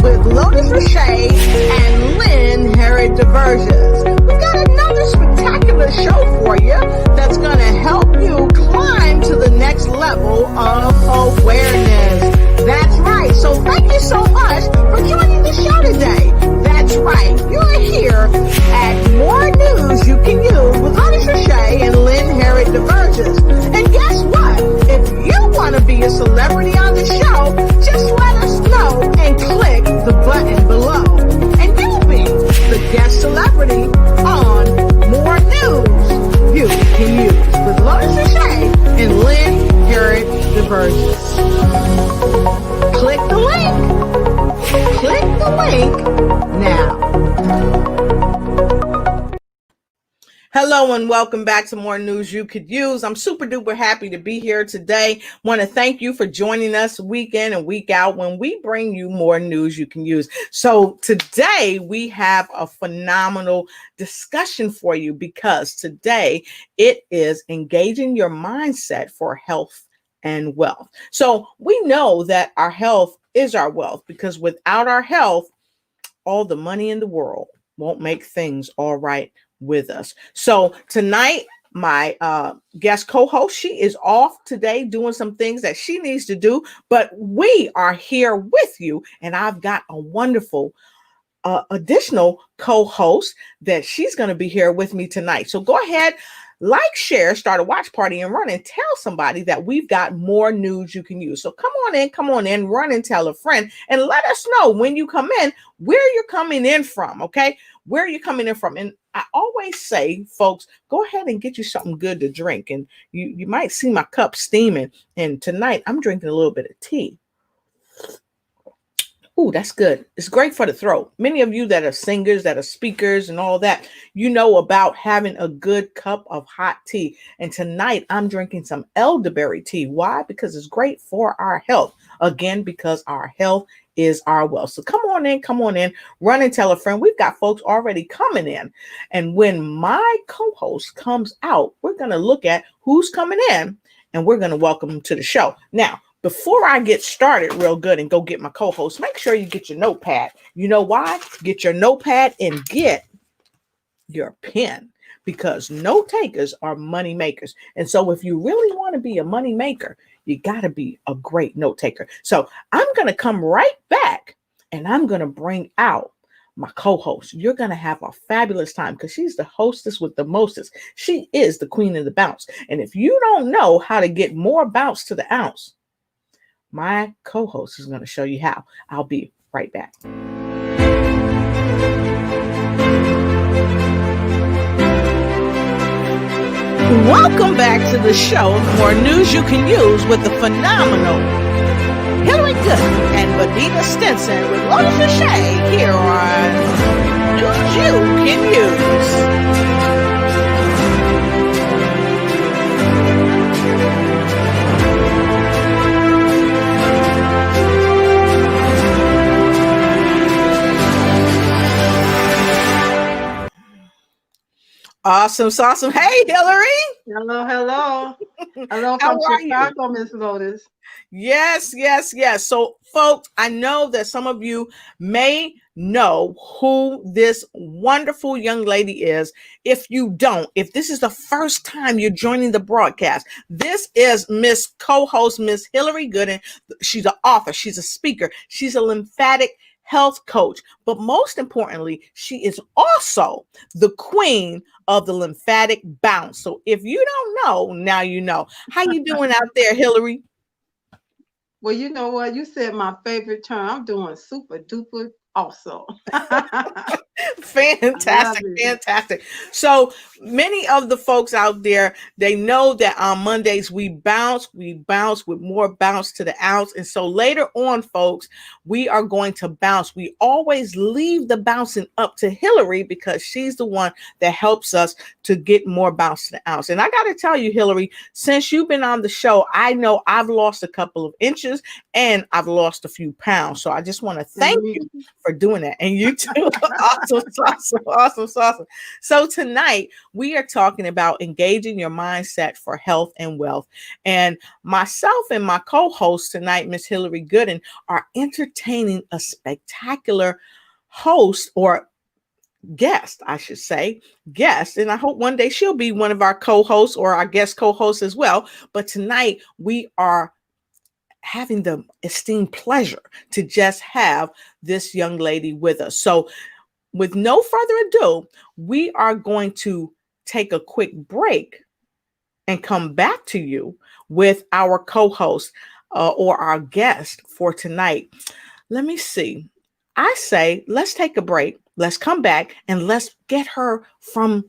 with Lotus Lachey and Lynne, Herod-DeVerges. We've got another spectacular show for you that's going to help you climb to the next level of awareness. That's right. So thank you so much for joining the show today. That's right. You're here at More News You Can Use with Lotus Lachey and Lynne, Herod-DeVerges. And guess what? If you want to be a celebrity on the show, just let us know and click the button below. And you'll be the guest celebrity on More News You Can Use with Lotus Lachey and Lynne, Herod-DeVerges. Click the link. Click the link now. Hello and welcome back to More News You Could Use. I'm super duper happy to be here today. Want to thank you for joining us week in and week out when we bring you more news you can use. So today we have a phenomenal discussion for you because today it is engaging your mindset for health and wealth. So we know that our health is our wealth because without our health, all the money in the world won't make things all right with us. So tonight, my guest co-host, she is off today doing some things that she needs to do, but we are here with you. And I've got a wonderful additional co-host that she's going to be here with me tonight. So go ahead, like, share, start a watch party and run and tell somebody that we've got more news you can use. So come on in, run and tell a friend and let us know when you come in, where you're coming in from. Okay. Where you're coming in from. And I always say, folks, go ahead and get you something good to drink. And you might see my cup steaming. And tonight I'm drinking a little bit of tea. Ooh, that's good. It's great for the throat. Many of you that are singers, that are speakers and all that, you know about having a good cup of hot tea. And tonight I'm drinking some elderberry tea. Why? Because it's great for our health. Again, because our health is our wealth. So come on in, run and tell a friend. We've got folks already coming in. And when my co-host comes out, we're going to look at who's coming in and we're going to welcome them to the show. Now, before I get started real good and go get my co-host, make sure you get your notepad. You know why? Get your notepad and get your pen because note takers are money makers. And so if you really want to be a money maker, you got to be a great note taker. So I'm going to come right back and I'm going to bring out my co-host. You're going to have a fabulous time because she's the hostess with the mostest. She is the queen of the bounce. And if you don't know how to get more bounce to the ounce, my co-host is going to show you how. I'll be right back. Welcome back to the show. More news you can use with the phenomenal Hillary Good and Bonita Stinson with Lotus Lachey here on News You Can Use. Awesome. Hey, Hillary. Hello. Hello from Chicago, Miss Lotus. Yes. So, folks, I know that some of you may know who this wonderful young lady is. If you don't, if this is the first time you're joining the broadcast, this is Miss co-host, Miss Hillary Gooden. She's an author. She's a speaker. She's a lymphatic health coach. But most importantly, she is also the queen of the lymphatic bounce. So if you don't know, now you know. How you doing out there, Hillary? Well, you know what? You said my favorite term. I'm doing super duper also. Fantastic. So many of the folks out there, they know that on Mondays we bounce with more bounce to the ounce. And so later on, folks, we are going to bounce. We always leave the bouncing up to Hillary because she's the one that helps us to get more bounce to the ounce. And I got to tell you, Hillary, since you've been on the show, I know I've lost a couple of inches and I've lost a few pounds. So I just want to thank you for doing that. And you too. Awesome. So tonight we are talking about engaging your mindset for health and wealth. And myself and my co-host tonight, Miss Hillary Gooden, are entertaining a spectacular host or guest, I should say, guest. And I hope one day she'll be one of our co-hosts or our guest co-hosts as well. But tonight we are having the esteemed pleasure to just have this young lady with us. So with no further ado, we are going to take a quick break and come back to you with our co-host or our guest for tonight. Let me see. I say, let's take a break. Let's come back and let's get her from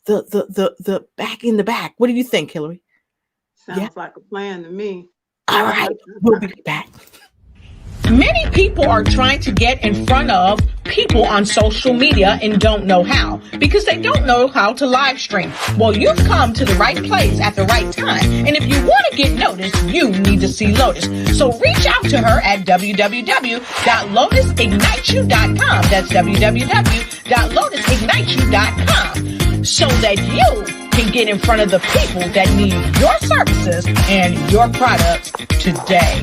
the back in the back. What do you think, Hillary? Sounds like a plan to me. All right, we'll be back. Many people are trying to get in front of people on social media and don't know how because they don't know how to live stream. Well, you've come to the right place at the right time. And if you want to get noticed, you need to see Lotus. So reach out to her at www.lotusigniteyou.com. That's www.lotusigniteyou.com so that you can get in front of the people that need your services and your products today.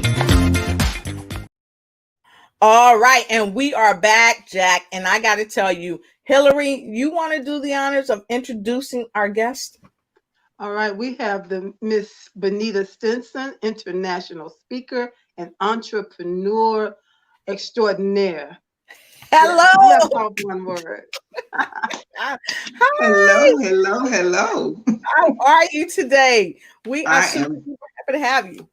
All right, and we are back, Jack, and I got to tell you, Hillary, you want to do the honors of introducing our guest? All right, we have the Miss Bonita Stinson, international speaker and entrepreneur extraordinaire. Hello. Let's talk one word. Hi. Hello. How are you today? We are super happy to have you.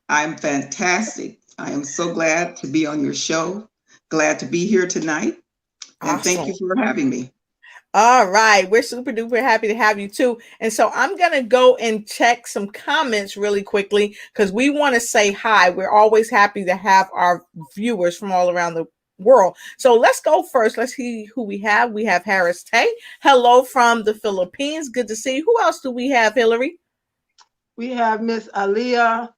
I'm fantastic. I am so glad to be on your show. Glad to be here tonight. And Thank you for having me. All right. We're super duper happy to have you too. And so I'm going to go and check some comments really quickly because we want to say hi. We're always happy to have our viewers from all around the world. So let's go first. Let's see who we have. We have Harris Tay. Hello from the Philippines. Good to see you. Who else do we have, Hillary? We have Miss Aaliyah.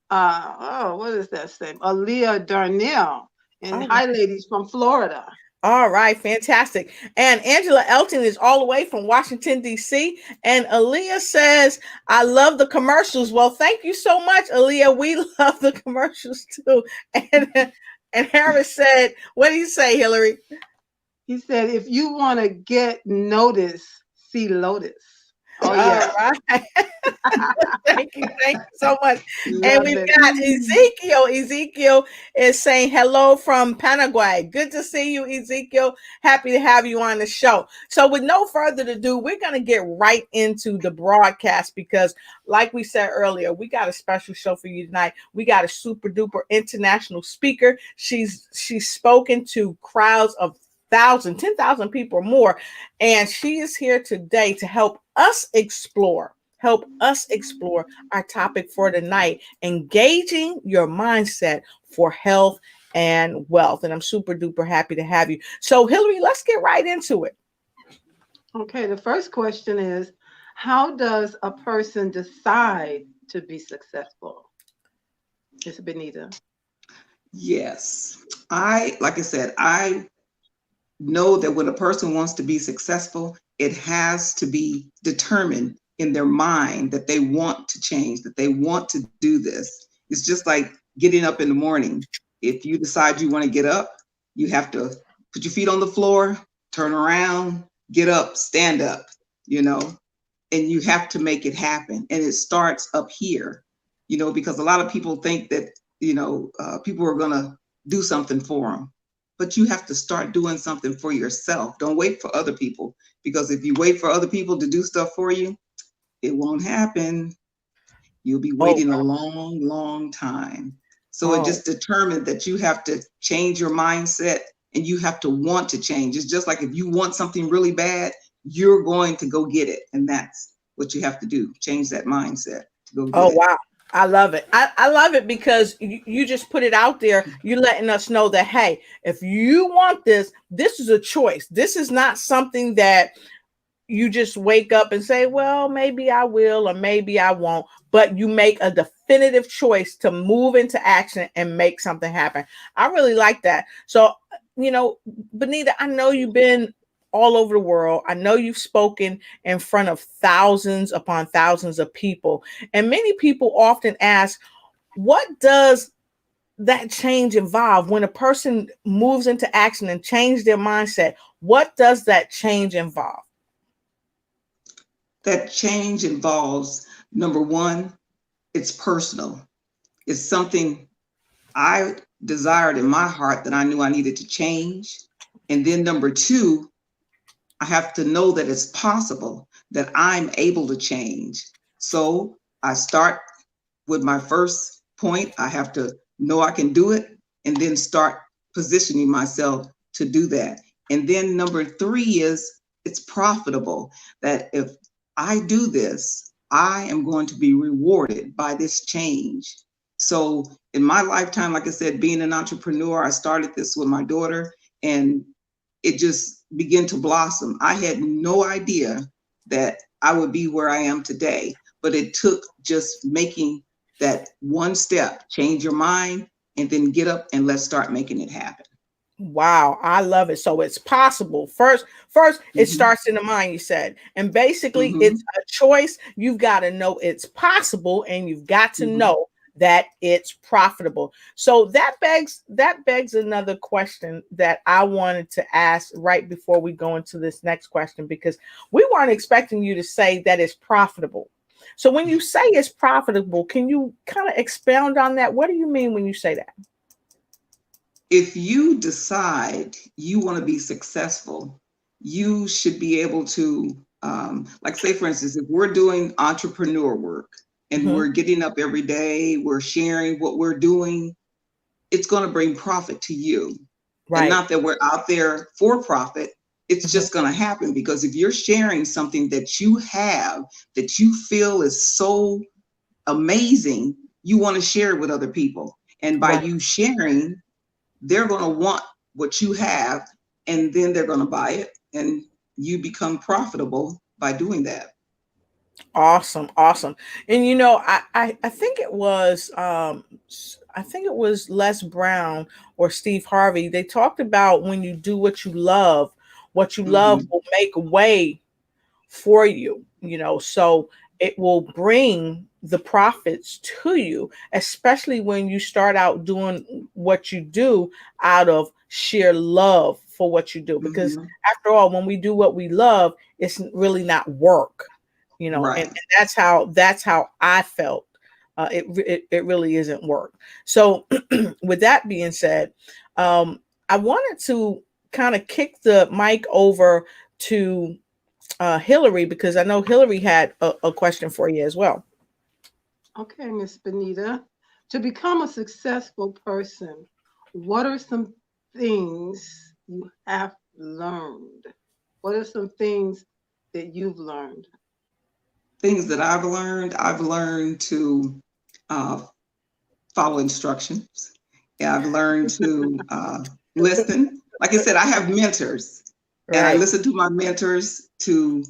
What is that name? Aaliyah Darnell. And hi, ladies from Florida. All right, fantastic. And Angela Elton is all the way from Washington, D.C. And Aaliyah says, I love the commercials. Well, thank you so much, Aaliyah. We love the commercials too. And Harris said, what did he say, Hillary? He said, if you want to get noticed, see Lotus. Oh, yeah. All right. Thank you so much. And we've got Ezekiel. Ezekiel is saying hello from Paraguay. Good to see you, Ezekiel. Happy to have you on the show. So with no further ado, we're going to get right into the broadcast because like we said earlier, we got a special show for you tonight. We got a super duper international speaker. She's spoken to crowds of 10,000 people or more. And she is here today to help us explore our topic for tonight, engaging your mindset for health and wealth. And I'm super duper happy to have you. So Hillary, let's get right into it. Okay, the first question is, how does a person decide to be successful? Ms. Bonita. Yes, I know that when a person wants to be successful, it has to be determined in their mind that they want to change, that they want to do this. It's just like getting up in the morning. If you decide you want to get up, you have to put your feet on the floor, turn around, get up, stand up, and you have to make it happen. And it starts up here, because a lot of people think that, people are going to do something for them. But you have to start doing something for yourself. Don't wait for other people, because if you wait for other people to do stuff for you, it won't happen. You'll be waiting a long, long time. So it just determined that you have to change your mindset and you have to want to change. It's just like if you want something really bad, you're going to go get it. And that's what you have to do. Change that mindset to go get it. Wow. I love it. I love it because you just put it out there. You're letting us know that, hey, if you want this, this is a choice. This is not something that you just wake up and say, well, maybe I will or maybe I won't. But you make a definitive choice to move into action and make something happen. I really like that. So Bonita, I know you've been all over the world. I know you've spoken in front of thousands upon thousands of people. And many people often ask, what does that change involve when a person moves into action and change their mindset? What does that change involve? That change involves, number one, it's personal. It's something I desired in my heart that I knew I needed to change. And then number two, I have to know that it's possible, that I'm able to change. So I start with my first point. I have to know I can do it and then start positioning myself to do that. And then number three is it's profitable, that if I do this, I am going to be rewarded by this change. So in my lifetime, like I said, being an entrepreneur, I started this with my daughter and it just began to blossom. I had no idea that I would be where I am today, but it took just making that one step, change your mind, and then get up and let's start making it happen. Wow, I love it. So it's possible. First, it starts in the mind, you said. And basically it's a choice. You've got to know it's possible and you've got to know that it's profitable. So that begs another question that I wanted to ask right before we go into this next question, because we weren't expecting you to say that it's profitable. So when you say it's profitable, can you kind of expound on that? What do you mean when you say that? If you decide you want to be successful, you should be able to, like say for instance, if we're doing entrepreneur work and we're getting up every day, we're sharing what we're doing, it's going to bring profit to you. Right. And not that we're out there for profit. It's just going to happen because if you're sharing something that you have, that you feel is so amazing, you want to share it with other people. And by you sharing, they're going to want what you have, and then they're going to buy it, and you become profitable by doing that. Awesome. And I think it was Les Brown or Steve Harvey. They talked about when you do what you love will make a way for you, so it will bring the profits to you, especially when you start out doing what you do out of sheer love for what you do. Because after all, when we do what we love, it's really not work, right. and that's how I felt. It really isn't work. So with that being said, I wanted to kind of kick the mic over to Hillary, because I know Hillary had a question for you as well. Okay, Miss Bonita. To become a successful person, what are some things you have learned? What are some things that you've learned? Things that I've learned to follow instructions. Yeah, I've learned to listen. Like I said, I have mentors. And I listen to my mentors to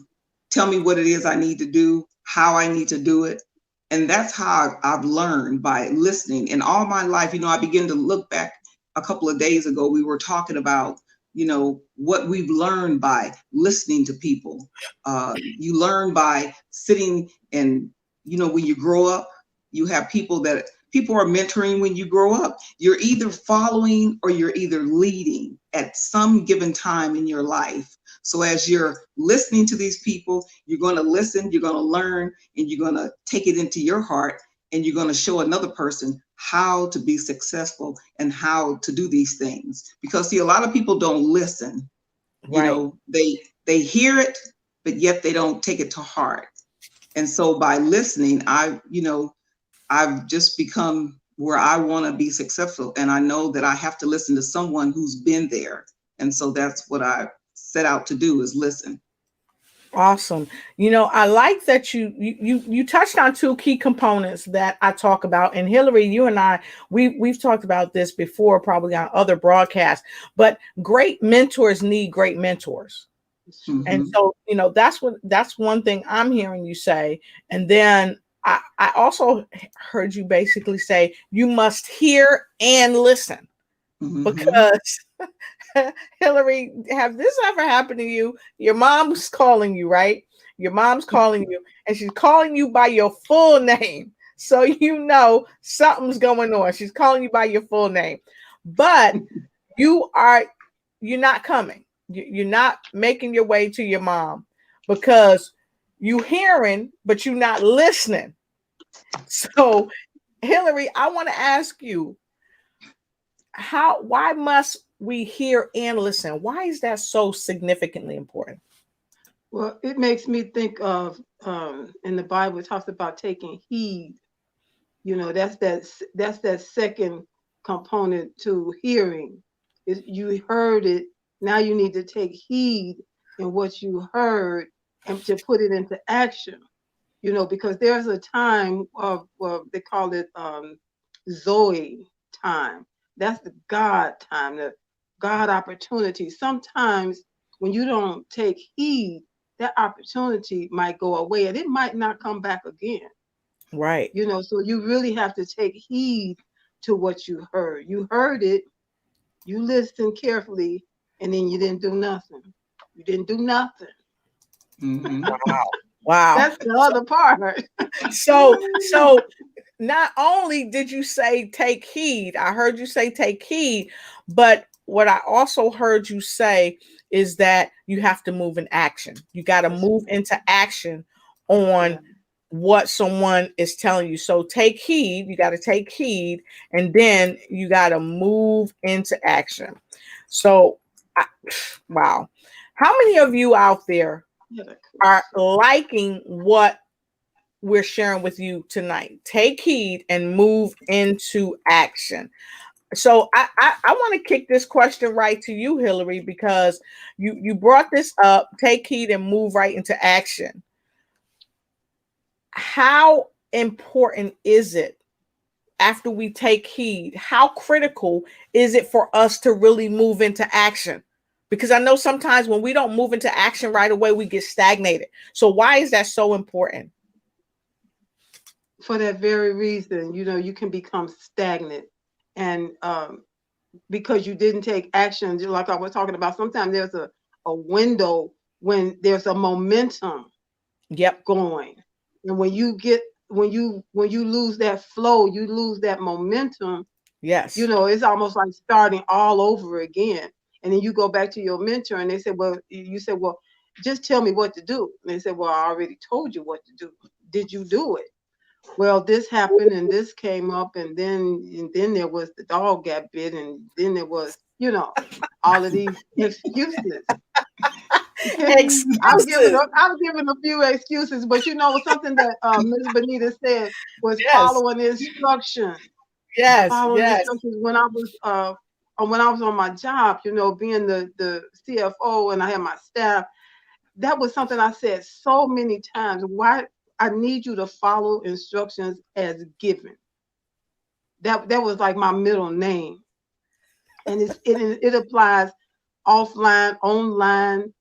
tell me what it is I need to do, how I need to do it. And that's how I've learned, by listening. In all my life, I began to look back a couple of days ago. We were talking about, what we've learned by listening to people. You learn by sitting and, when you grow up, you have people are mentoring when you grow up. You're either following or you're either leading at some given time in your life. So as you're listening to these people, you're going to listen, you're going to learn, and you're going to take it into your heart, and you're going to show another person how to be successful and how to do these things. Because see, a lot of people don't listen. They hear it, but yet they don't take it to heart. And so by listening, I've just become where I want to be successful. And I know that I have to listen to someone who's been there. And so that's what I set out to do, is listen. Awesome. I like that you touched on two key components that I talk about. And Hillary, you and I, we've talked about this before, probably on other broadcasts, but great mentors need great mentors. And so, that's one thing I'm hearing you say. And then I also heard you basically say you must hear and listen, because Hillary, have this ever happened to you? Your mom's calling you, right? Your mom's calling you, and she's calling you by your full name. So you know something's going on. She's calling you by your full name. But you're not coming. You're not making your way to your mom because you hearing, but you're not listening. So, Hillary, I want to ask you, why must we hear and listen? Why is that so significantly important? Well, it makes me think of in the Bible, it talks about taking heed. You know, that's that second component to hearing. Is you heard it, now you need to take heed in what you heard and to put it into action. You know, because there's a time of, well, they call it Zoe time. That's the God time, the God opportunity. Sometimes when you don't take heed, that opportunity might go away and it might not come back again. Right. You know, so you really have to take heed to what you heard. You heard it, you listened carefully, and then you didn't do nothing. You didn't do nothing. Mm-hmm. Wow. That's the other part. So not only did you say take heed, I heard you say take heed, but what I also heard you say is that you have to move in action. You got to move into action on what someone is telling you. So take heed, you got to take heed, and then you got to move into action. So, wow. How many of you out there are liking what we're sharing with you tonight? Take heed and move into action. So I want to kick this question right to you, Hillary, because you brought this up. Take heed and move right into action. How important is it after we take heed? How critical is it for us to really move into action? Because I know sometimes when we don't move into action right away, we get stagnated. So why is that so important? For that very reason, you know, you can become stagnant. And because you didn't take action, like I was talking about, sometimes there's a window when there's a momentum going. And when you lose that flow, you lose that momentum. Yes. You know, it's almost like starting all over again. And then you go back to your mentor and they said, well, you said, well, just tell me what to do. And they said, well, I already told you what to do. Did you do it? Well, this happened and this came up, and then there was the dog got bit, and then there was, you know, all of these excuses. I'm giving a few excuses, but you know, something that Ms. Bonita said was following instructions. Following instructions when I was on my job, you know, being the CFO and I had my staff. That was something I said so many times. Why? I need you to follow instructions as given. That was like my middle name, and it applies offline, online,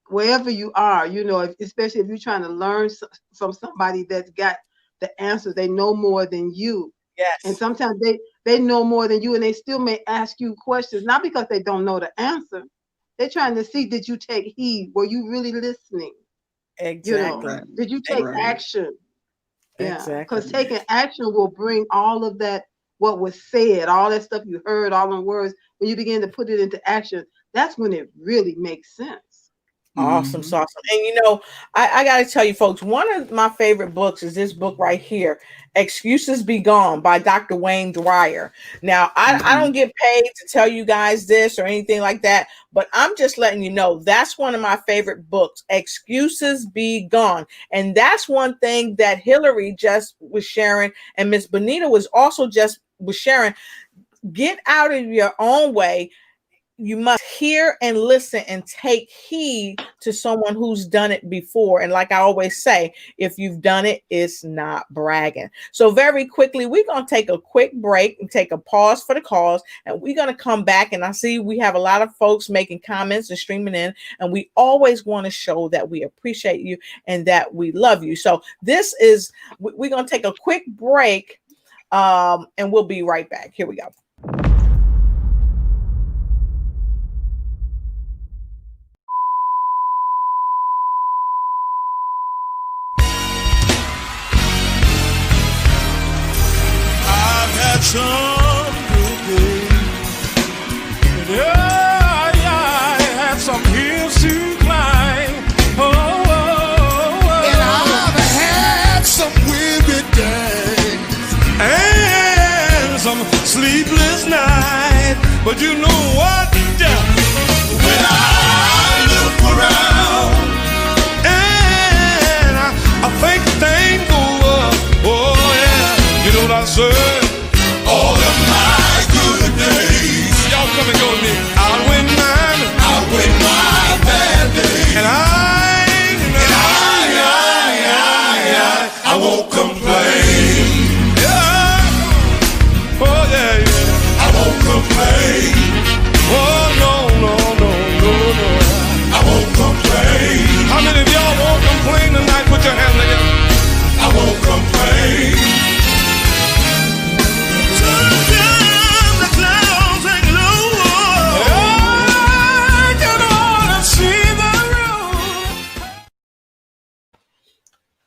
wherever you are. You know, especially if you're trying to learn from somebody that's got the answers. They know more than you. Yes. And sometimes they know more than you, and they still may ask you questions, not because they don't know the answer. They're trying to see, did you take heed? Were you really listening? Exactly. You know, did you take action? Yeah, exactly. Because taking action will bring all of that, what was said, all that stuff you heard, all the words, when you begin to put it into action, that's when it really makes sense. Awesome sauce. And you know, I got to tell you folks, one of my favorite books is this book right here, Excuses Be Gone by Dr. Wayne Dyer. Now, I don't get paid to tell you guys this or anything like that, but I'm just letting you know that's one of my favorite books, Excuses Be Gone. And that's one thing that Hillary just was sharing, and Miss Bonita was also was sharing. Get out of your own way. You must hear and listen and take heed to someone who's done it before. And like I always say, if you've done it, it's not bragging. So very quickly, we're going to take a quick break and take a pause for the cause. And we're going to come back. And I see we have a lot of folks making comments and streaming in. And we always want to show that we appreciate you and that we love you. So we're going to take a quick break and we'll be right back. Here we go. But you know what? When I look around and I think things go up, oh yeah, you know what I said? All of my good days, y'all come and go with me. Outweigh mine, outweigh my bad days, and I won't complain. Yeah. Oh yeah, yeah. I won't complain. Oh no, no, no, no, no. I won't complain. How many of y'all won't complain tonight? Put your hand together. I won't complain. Sometimes the clouds hang low. I can only see the road.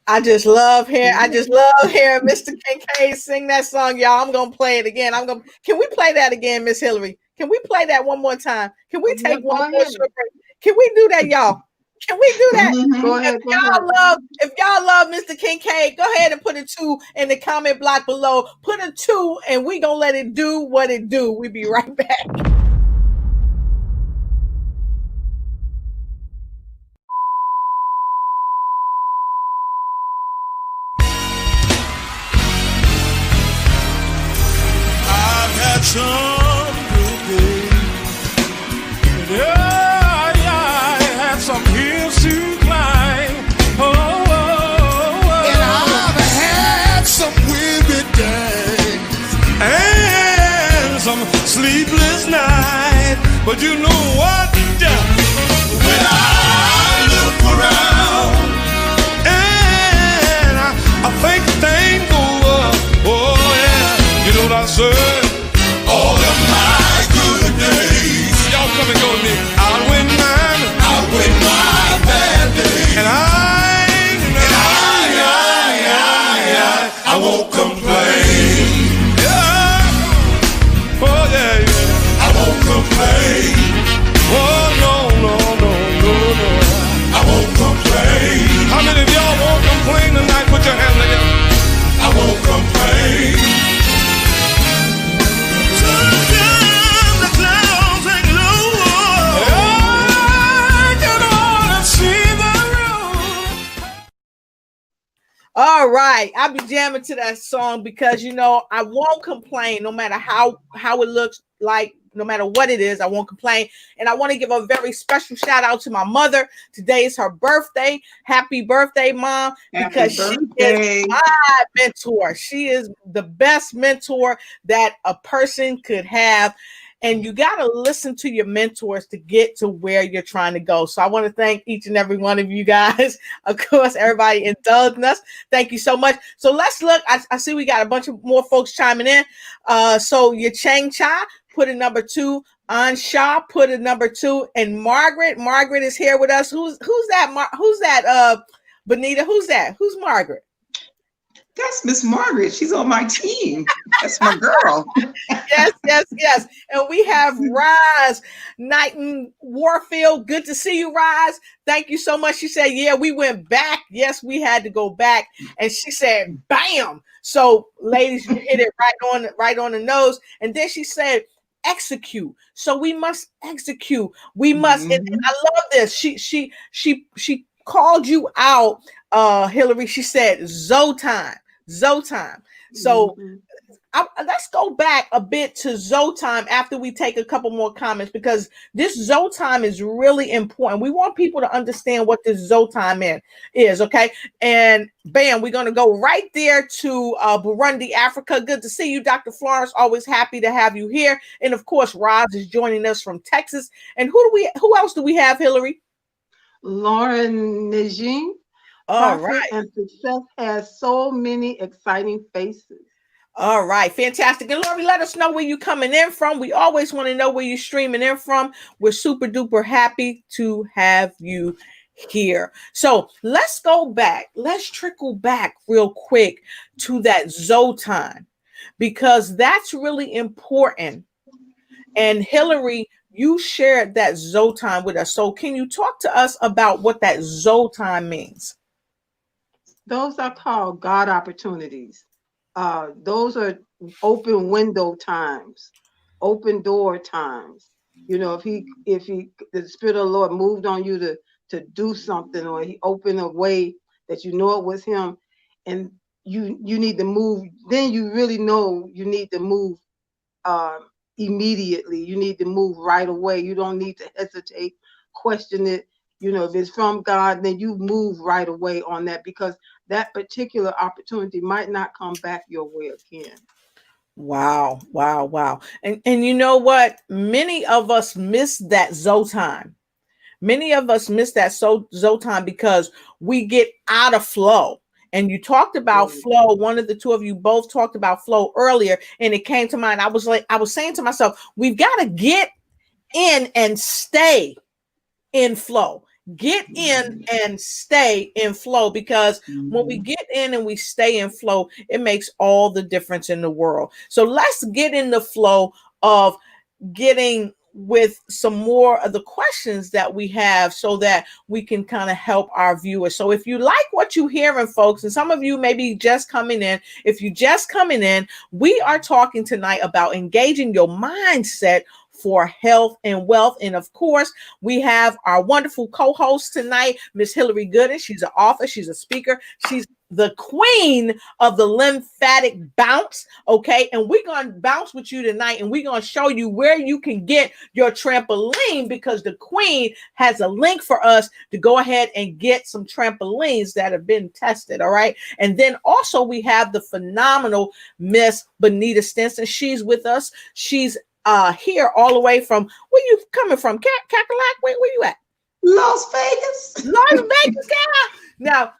I just love hearing Mr. Kincaid sing that song, y'all. I'm gonna play it again. Can we play that again, Miss Hillary? Can we play that one more time? Can we take one more short break? Can we do that, y'all? Can we do that? Go ahead. If y'all love Mr. Kincaid, go ahead and put a 2 in the comment block below. Put a 2 and we gonna let it do what it do. We'll be right back. Some good days. Yeah, I had some hills to climb. And I've had some weary days and some sleepless nights. But you know what? When I look around and I think things go up, oh yeah, you know what I said? All of my good days, y'all come and go with me. Outweigh mine, outweigh my bad days, and I won't complain. Yeah. Oh yeah, yeah. I won't complain. Oh no, no, no, no, no. I won't complain. How many of y'all won't complain tonight? Put your hand together. I won't complain. All right, I'll be jamming to that song because I won't complain no matter how it looks like, no matter what it is. I won't complain. And I want to give a very special shout out to my mother. Today is her birthday. Happy birthday, Mom, because she is my mentor. She is the best mentor that a person could have. And you got to listen to your mentors to get to where you're trying to go. So I want to thank each and every one of you guys. Of course, everybody indulging us. Thank you so much. So let's look. I see we got a bunch of more folks chiming in. So your Chang Cha put a number 2. An Shaw put a number 2. And Margaret is here with us. Who's that? Who's that? Bonita, who's that? Who's Margaret? That's Miss Margaret. She's on my team. That's my girl. Yes. And we have Roz Knighton Warfield. Good to see you, Roz. Thank you so much. She said, yeah, we went back. Yes, we had to go back. And she said, bam. So, ladies, you hit it right on the nose. And then she said, execute. So we must execute. We must. And I love this. She called you out, Hillary. She said, Zotime. So let's go back a bit to Zotime after we take a couple more comments, because this Zotime is really important. We want people to understand what this Zotime is, okay? And bam, we're going to go right there to Burundi, Africa. Good to see you, Dr. Florence. Always happy to have you here. And of course, Roz is joining us from Texas. And who else do we have, Hillary? Lauren Najin. All right. And success has so many exciting faces. All right, fantastic. And Lori, let us know where you're coming in from. We always want to know where you're streaming in from. We're super duper happy to have you here. So let's go back. Let's trickle back real quick to that Zotime, because that's really important. And Hillary, you shared that Zotime with us. So can you talk to us about what that Zotime means? Those are called God opportunities. Those are open window times. open door times. You know, if the Spirit of the Lord moved on you to do something, or he opened a way that you know it was him, and you need to move, then you really know you need to move immediately. You need to move right away. You don't need to hesitate, question it. You know, if it's from God, then you move right away on that, because that particular opportunity might not come back your way again. Wow, wow, wow. And you know what? Many of us miss that Zoe time. Many of us miss that Zoe time because we get out of flow. And you talked about flow. One of the two of you both talked about flow earlier, and it came to mind. I was saying to myself, we've got to get in and stay in flow. Get in and stay in flow, because when we get in and we stay in flow, it makes all the difference in the world. So let's get in the flow of getting with some more of the questions that we have, so that we can kind of help our viewers. So if you like what you're hearing, folks, and some of you may be just coming in, if you're just coming in, we are talking tonight about engaging your mindset for health and wealth. And of course, we have our wonderful co-host tonight, Miss Hillary Gooden. She's an author, she's a speaker, she's the queen of the lymphatic bounce. Okay, and we're going to bounce with you tonight, and we're going to show you where you can get your trampoline, because the queen has a link for us to go ahead and get some trampolines that have been tested. All right, and then also we have the phenomenal Miss Bonita Stinson. She's with us. She's here all the way from, where you coming from? Cackalack? Where you at? Las Vegas. Las Vegas, yeah. Now,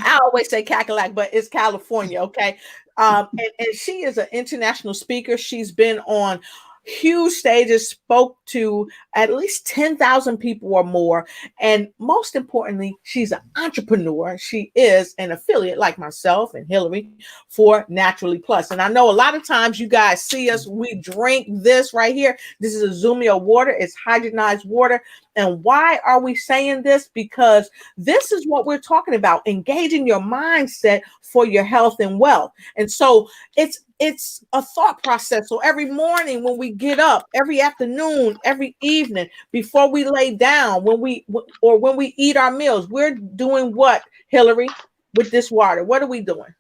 I always say Cackalack, but it's California, okay? And she is an international speaker. She's been on huge stages, spoke to at least 10,000 people or more. And most importantly, she's an entrepreneur. She is an affiliate, like myself and Hillary, for Naturally Plus. And I know a lot of times you guys see us, we drink this right here. This is a Zumia water. It's hydrogenized water. And why are we saying this? Because this is what we're talking about, engaging your mindset for your health and wealth. And so it's a thought process. So every morning when we get up, every afternoon, every evening, before we lay down, when we eat our meals, we're doing what, Hillary, with this water? What are we doing?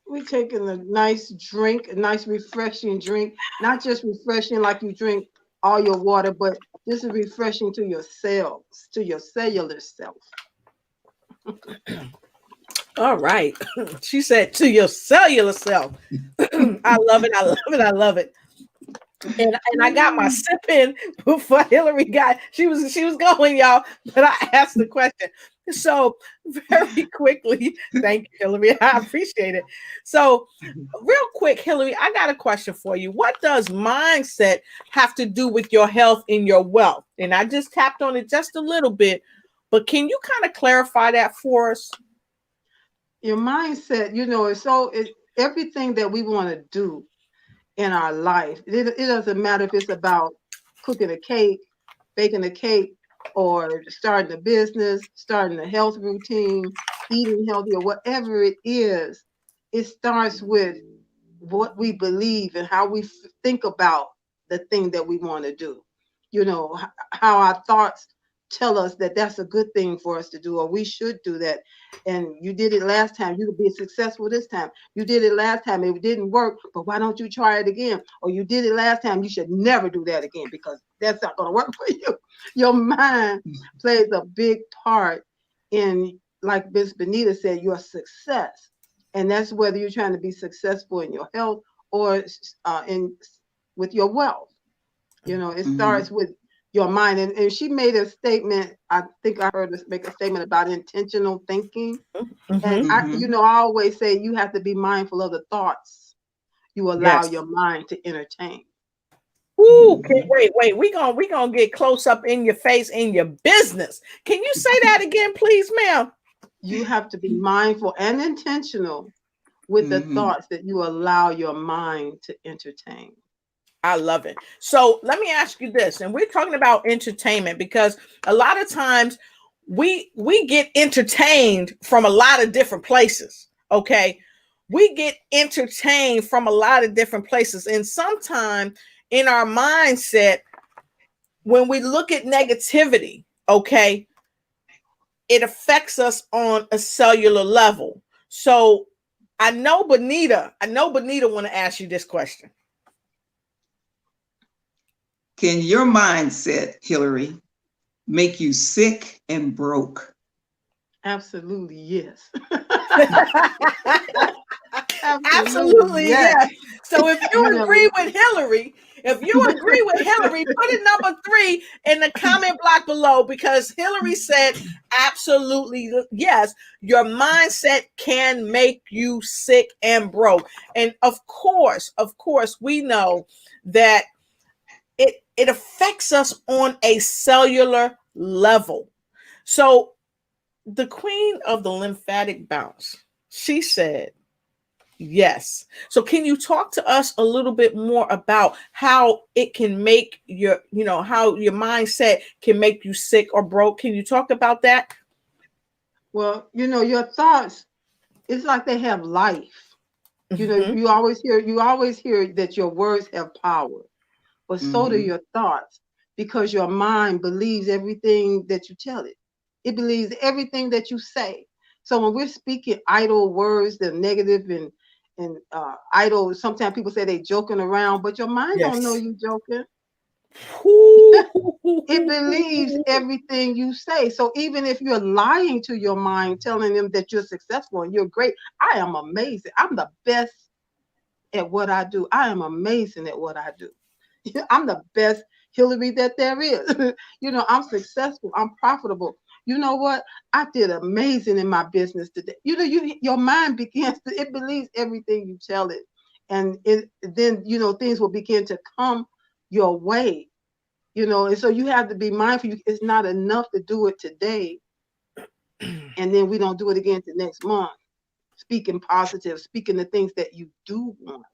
We're taking a nice drink, a nice refreshing drink, not just refreshing like you drink all your water, but this is refreshing to your cells, to your cellular self. All right. She said to your cellular self. I love it. I love it. I love it. And I got my sip in before Hillary got, she was going, y'all, but I asked the question. So very quickly, thank you, Hillary. I appreciate it. So real quick, Hillary, I got a question for you. What does mindset have to do with your health and your wealth? And I just tapped on it just a little bit, but can you kind of clarify that for us? Your mindset, you know, it's everything that we want to do in our life. It doesn't matter if it's about cooking a cake, baking a cake, or starting a business, starting a health routine, eating healthy, or whatever it is. It starts with what we believe and how we think about the thing that we want to do. You know, how our thoughts tell us that that's a good thing for us to do, or we should do that. And you did it last time, you could be successful this time. You did it last time, it didn't work, but why don't you try it again? Or you did it last time, you should never do that again, because that's not going to work for you. Your mind plays a big part in, like Miss Bonita said, your success. And that's whether you're trying to be successful in your health or with your wealth. You know, it starts with your mind. And she made a statement, I think I heard her make a statement about intentional thinking. And I always say you have to be mindful of the thoughts you allow your mind to entertain. Ooh, wait. We gonna get close up in your face in your business. Can you say that again, please, ma'am? You have to be mindful and intentional with the thoughts that you allow your mind to entertain. I love it. So let me ask you this, and we're talking about entertainment because a lot of times we get entertained from a lot of different places. Okay, we get entertained from a lot of different places, and sometimes in our mindset, when we look at negativity, okay, it affects us on a cellular level. So I know Bonita want to ask you this question. Can your mindset, Hillary, make you sick and broke? Absolutely, yes. Absolutely, yes. So if you agree with Hillary, put it number 3 in the comment block below, because Hillary said absolutely yes. Your mindset can make you sick and broke. And of course, we know that it affects us on a cellular level. So the queen of the lymphatic bounce, she said, yes. So can you talk to us a little bit more about how it can make how your mindset can make you sick or broke? Can you talk about that? Well, your thoughts, it's like they have life. You always hear that your words have power, but so do your thoughts, because your mind believes everything that you tell it. It believes everything that you say. So when we're speaking idle words, they're negative and idle. Sometimes people say they joking around, but your mind don't know you joking. It believes everything you say. So even if you're lying to your mind, telling them that you're successful and you're great, I am amazing. I'm the best at what I do. I am amazing at what I do. I'm the best Hillary that there is. I'm successful. I'm profitable. You know what? I did amazing in my business today. Your mind it believes everything you tell it. And then things will begin to come your way. And so you have to be mindful. It's not enough to do it today, and then we don't do it again the next month. Speaking positive, speaking the things that you do want.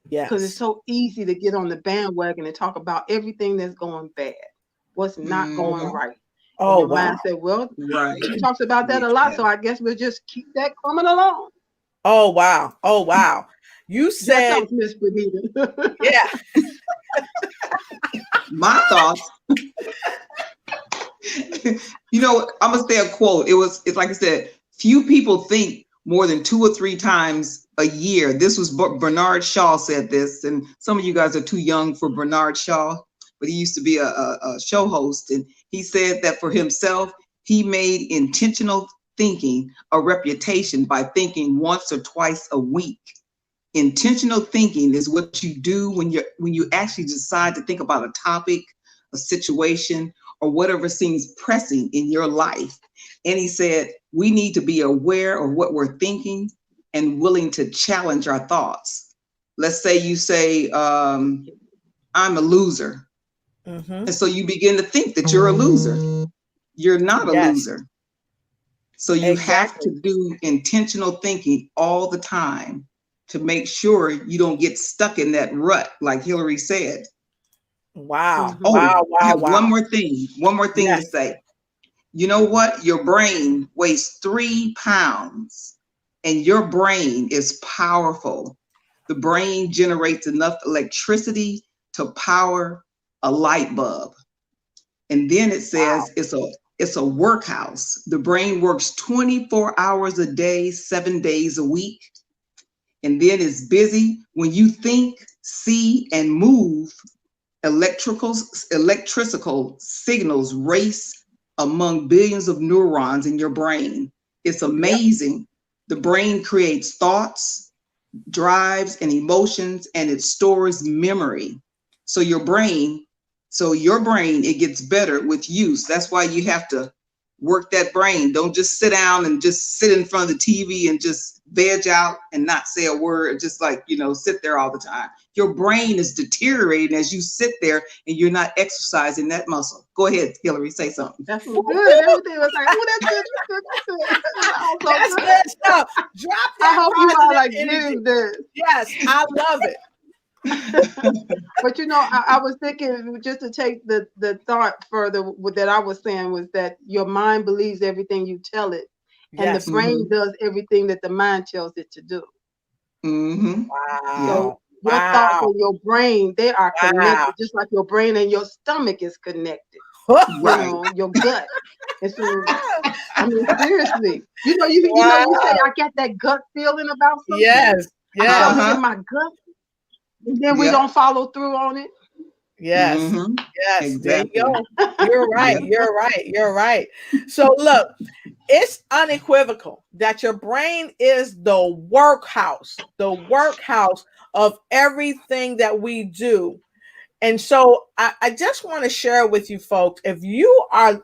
Yeah. Because it's so easy to get on the bandwagon and talk about everything that's going bad, what's not going right. Oh, your wow. mind said, well, Right. he talks about that a lot, so I guess we'll just keep that coming along. Oh, wow. You said, Miss Bonita. Yeah. My thoughts. I'm gonna say a quote. It's like I said, few people think more than 2 or 3 times a year. This was Bernard Shaw said this, and some of you guys are too young for Bernard Shaw, but he used to be a show host, and he said that for himself, he made intentional thinking a reputation by thinking once or twice a week. Intentional thinking is what you do when you actually decide to think about a topic, a situation, or whatever seems pressing in your life. And he said, we need to be aware of what we're thinking and willing to challenge our thoughts. Let's say you say, I'm a loser. And so you begin to think that you're a loser. You're not a loser. So you have to do intentional thinking all the time to make sure you don't get stuck in that rut, like Hillary said. Wow. Wow. I have one more thing to say. You know what? Your brain weighs 3 pounds and your brain is powerful. The brain generates enough electricity to power a light bulb. And then it says it's a workhouse. The brain works 24 hours a day, 7 days a week. And then it's busy. When you think, see, and move, electrical signals race among billions of neurons in your brain. It's amazing. Yep. The brain creates thoughts, drives, and emotions, and it stores memory. So your brain, it gets better with use. That's why you have to work that brain. Don't just sit down and just sit in front of the TV and just veg out and not say a word, just sit there all the time. Your brain is deteriorating as you sit there and you're not exercising that muscle. Go ahead, Hillary, say something. That's good. Everything was like, oh, that's good. That's good stuff. Drop that. I hope you all like getting this. Yes, I love it. But I was thinking, just to take the thought further, that I was saying was that your mind believes everything you tell it, and the brain does everything that the mind tells it to do. Mm-hmm. Wow. So Your thoughts Wow. and your brain, they are Wow. connected, just like your brain and your stomach is connected. Right. Your gut. And so, I mean, seriously, you know, you say, Wow. I got that gut feeling about something. Yes. I felt Yes. it Uh-huh. in my gut, and then we Yep. don't follow through on it. Yes. Mm-hmm. Yes. There you Exactly. go. You're right. Yeah. You're right. You're right. So look, it's unequivocal that your brain is the workhouse of everything that we do. And so I just want to share with you folks, if you are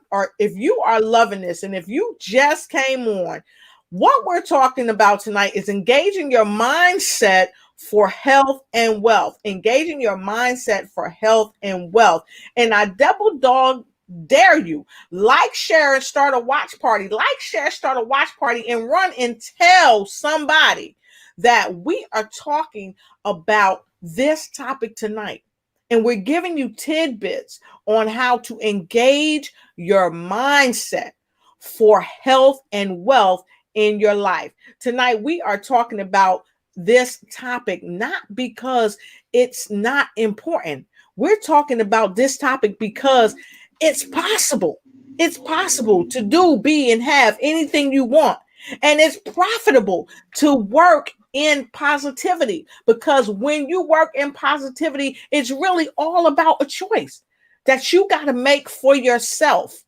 loving this, and if you just came on, what we're talking about tonight is engaging your mindset for health and wealth. Engaging your mindset for health and wealth. And I double dog dare you, like, share, and start a watch party. Like, share, start a watch party, and run and tell somebody that we are talking about this topic tonight. And we're giving you tidbits on how to engage your mindset for health and wealth in your life. Tonight, we are talking about this topic not because it's not important. We're talking about this topic because it's possible. It's possible to do, be, and have anything you want. And it's profitable to work in positivity, because when you work in positivity, it's really all about a choice that you got to make for yourself.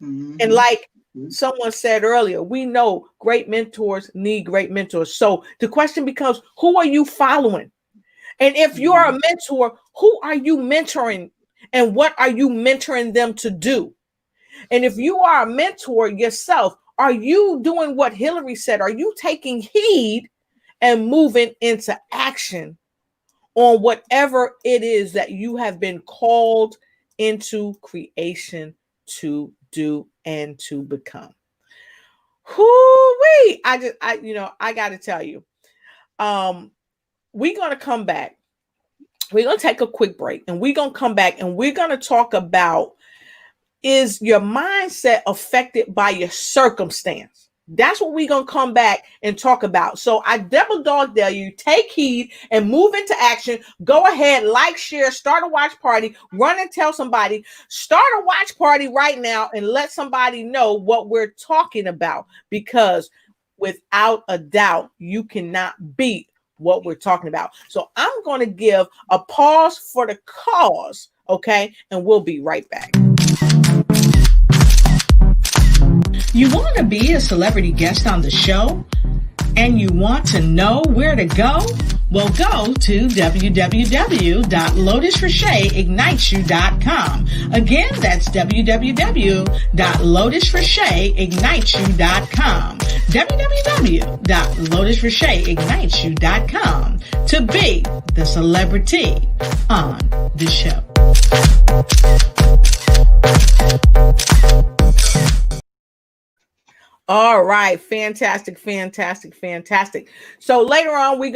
Mm-hmm. And like someone said earlier, we know great mentors need great mentors. So the question becomes, who are you following? And if you are a mentor, who are you mentoring? And what are you mentoring them to do? And if you are a mentor yourself, are you doing what Hillary said? Are you taking heed and moving into action on whatever it is that you have been called into creation to do and to become? Whoo-wee! I got to tell you, we're going to come back. We're going to take a quick break, and we're going to come back, and we're going to talk about, is your mindset affected by your circumstance? That's what we're going to come back and talk about. So I double dog dare you, take heed and move into action. Go ahead, like, share, start a watch party, run and tell somebody, start a watch party right now and let somebody know what we're talking about, because without a doubt, you cannot beat what we're talking about. So I'm going to give a pause for the cause, okay? And we'll be right back. You want to be a celebrity guest on the show? And you want to know where to go? Well, go to www.lotusrocheteignitesyou.com. Again, that's www.lotusrocheteignitesyou.com. www.lotusrocheteignitesyou.com to be the celebrity on the show. All right, fantastic. So later on, we're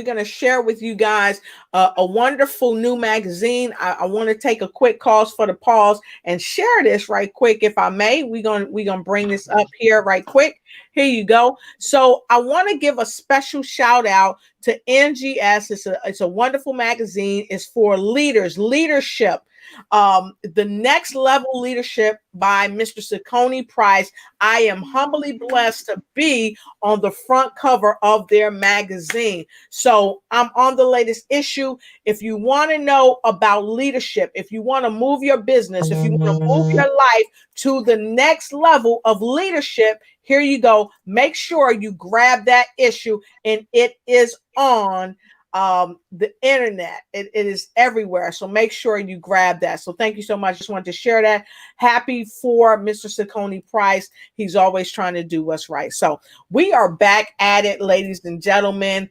gonna share with you guys a wonderful new magazine. I want to take a quick pause for the pause and share this right quick, if I may. We're gonna bring this up here right quick. Here you go. So I want to give a special shout out to NGS. It's a wonderful magazine. It's for leadership. The Next Level Leadership by Mr. Ciccone Price. I am humbly blessed to be on the front cover of their magazine. So I'm on the latest issue. If you want to know about leadership, if you want to move your business, if you want to move your life to the next level of leadership, here you go. Make sure you grab that issue, and it is on the internet. It is everywhere. So make sure you grab that. So thank you so much. Just wanted to share that. Happy for Mr. Ciccone Price. He's always trying to do what's right. So we are back at it, ladies and gentlemen,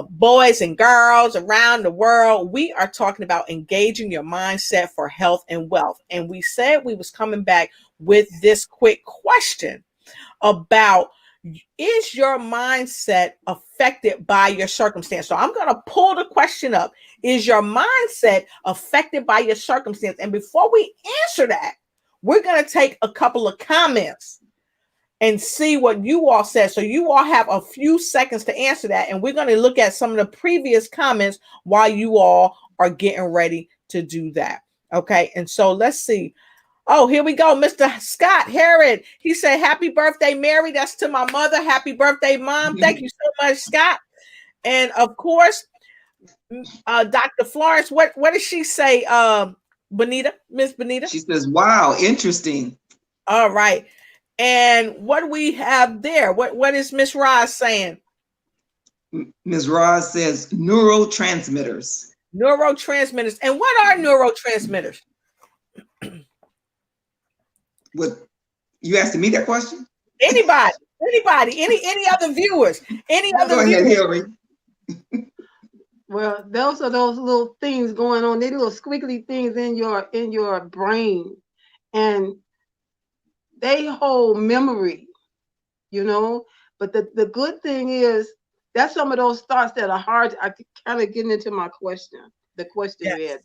boys and girls around the world. We are talking about engaging your mindset for health and wealth. And we said we was coming back with this quick question about, is your mindset affected by your circumstance? So I'm going to pull the question up. Is your mindset affected by your circumstance? And before we answer that, we're going to take a couple of comments. and see what you all said. So you all have a few seconds to answer that. And we're going to look at some of the previous comments while you all are getting ready to do that. Okay. And so let's see. Oh, here we go. Mr. Scott Herod. He said, happy birthday, Mary. That's to my mother. Happy birthday, Mom. Thank you so much, Scott. And of course, Dr. Florence, what does she say, Bonita, Miss Bonita? She says, wow, interesting. All right. And what do we have there? What is Miss Roz saying? Ms. Roz says neurotransmitters. Neurotransmitters. And what are neurotransmitters? What, you asking me that question? Anybody, any other viewers, any other Go ahead, viewers? Hillary. Well, those are those little things going on. They little squiggly things in your brain, and they hold memory, you know. But the good thing is that's some of those thoughts that are hard. I kind of getting into my question. The question Yes. you had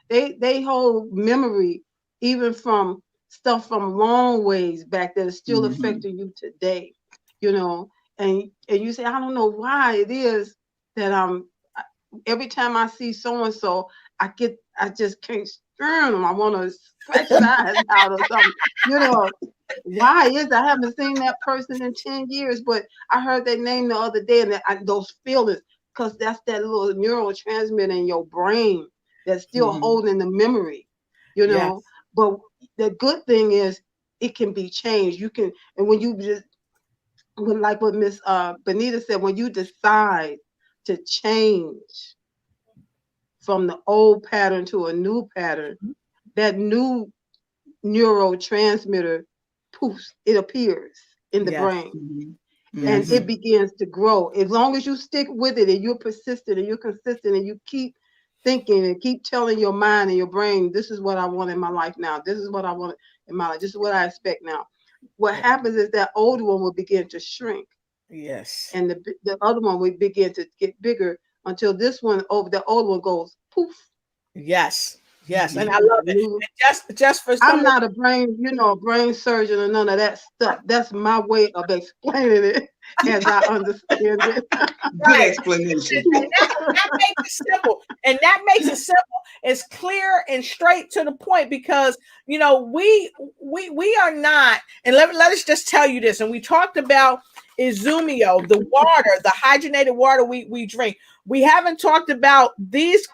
there. They hold memory even from stuff from long ways back that is still affecting you today, you know. And you say, I don't know why it is that every time I see so and so, I just can't stand them. I want to scratch his eyes out or something. You know, why is that? I haven't seen that person in 10 years, but I heard their name the other day, and those feelings, because that's that little neurotransmitter in your brain that's still holding the memory, you know. Yes. But the good thing is it can be changed. You can, and when you just, like what Miss Bonita said, when you decide to change from the old pattern to a new pattern, that new neurotransmitter poofs, it appears in the brain. And it begins to grow. As long as you stick with it and you're persistent and you're consistent and you keep thinking and keep telling your mind and your brain, this is what I want in my life now. This is what I want in my life. This is what I expect now. What happens is that older one will begin to shrink. Yes. And the other one will begin to get bigger until this one over the old one goes poof. Yes. Yes. And I love it. And just for I'm not a brain surgeon or none of that stuff. That's my way of explaining it as I understand it. Good explanation. And that makes it simple. And that makes it simple. It's clear and straight to the point because, you know, we are not, and let us just tell you this. And we talked about Izumio, the water, the hydrogenated water we drink. We haven't talked about these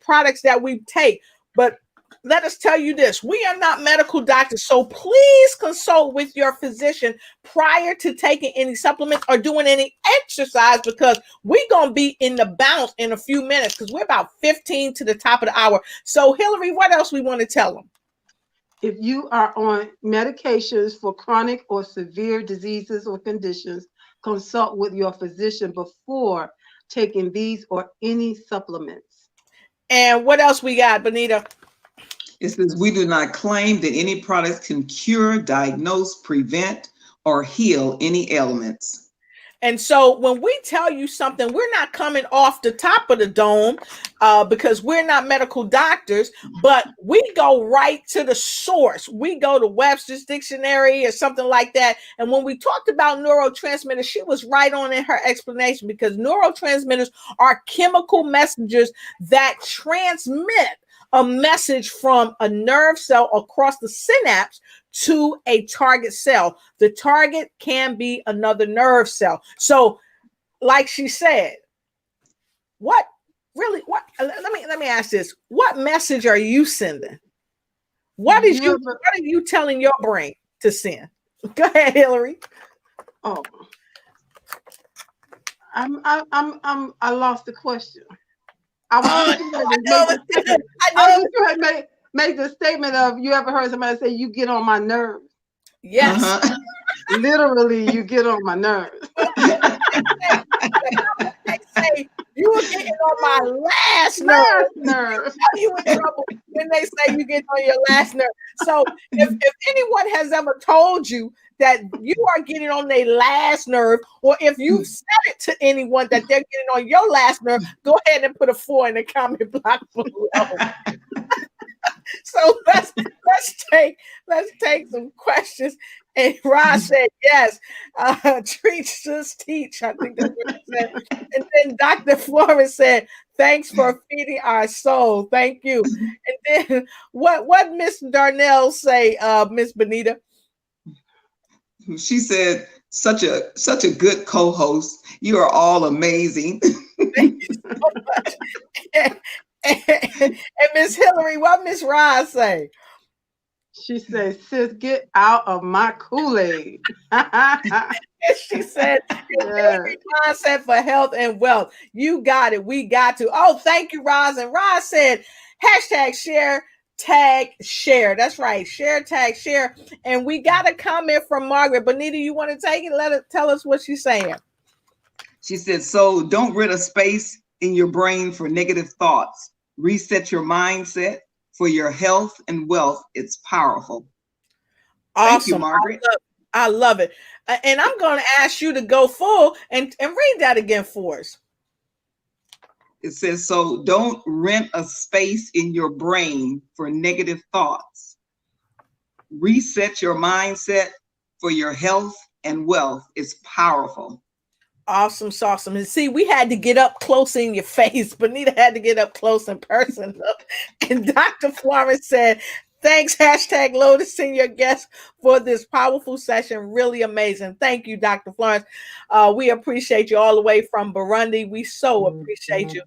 products that we take, but let us tell you this. We are not medical doctors, so please consult with your physician prior to taking any supplements or doing any exercise, because we're going to be in the bounce in a few minutes because we're about 15 to the top of the hour. So, Hillary, what else we want to tell them? If you are on medications for chronic or severe diseases or conditions, consult with your physician before taking these or any supplements. And what else we got, Bonita? It says, we do not claim that any products can cure, diagnose, prevent, or heal any ailments. And so when we tell you something, we're not coming off the top of the dome because we're not medical doctors, but we go right to the source. We go to Webster's Dictionary or something like that. And when we talked about neurotransmitters, she was right on in her explanation, because neurotransmitters are chemical messengers that transmit a message from a nerve cell across the synapse to a target cell. The target can be another nerve cell. So, like she said, let me ask this. What message are you sending? What are you telling your brain to send? Go ahead, Hillary. Oh, I lost the question. I was trying to make the statement of, you ever heard somebody say, you get on my nerves? Yes. Literally, you get on my nerves. They say, you are getting on my last nerve. You in trouble when they say you get on your last nerve. So if anyone has ever told you that you are getting on their last nerve, or if you've said it to anyone that they're getting on your last nerve, go ahead and put a 4 in the comment block below. So let's take some questions. And Rod said yes. Treat just teach. I think that's what he said. And then Dr. Flores said, thanks for feeding our soul. Thank you. And then what Miss Darnell say, Miss Bonita? She said, such a good co-host. You are all amazing. Thank you so much. And Miss Hillary, what Miss Rod say? She said, sis, get out of my Kool-Aid. She said, mindset for health and wealth. You got it. We got to. Oh, thank you, Roz. And Roz said, hashtag share, tag share. That's right. Share, tag share. And we got a comment from Margaret. Bonita, you want to take it? Tell us what she's saying. She said, so don't rid a space in your brain for negative thoughts. Reset your mindset for your health and wealth. It's powerful. Awesome. Thank you, Margaret. I love it. And I'm going to ask you to go full and read that again for us. It says, so don't rent a space in your brain for negative thoughts. Reset your mindset for your health and wealth. It's powerful. Awesome. And see, we had to get up close in your face. Bonita had to get up close in person. And Dr. Flores said, thanks, hashtag Lotus Senior Guest, for this powerful session. Really amazing. Thank you, Dr. Florence. We appreciate you all the way from Burundi. We so appreciate you.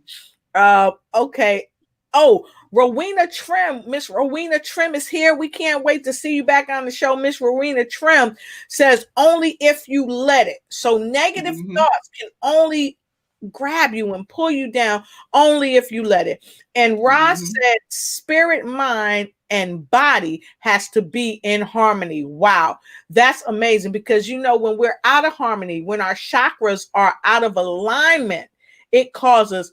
Okay. Oh, Rowena Trim. Miss Rowena Trim is here. We can't wait to see you back on the show. Miss Rowena Trim says, only if you let it. So negative thoughts can only grab you and pull you down only if you let it. And Ross said, spirit, mind, and body has to be in harmony. Wow, that's amazing, because you know, when we're out of harmony, when our chakras are out of alignment, it causes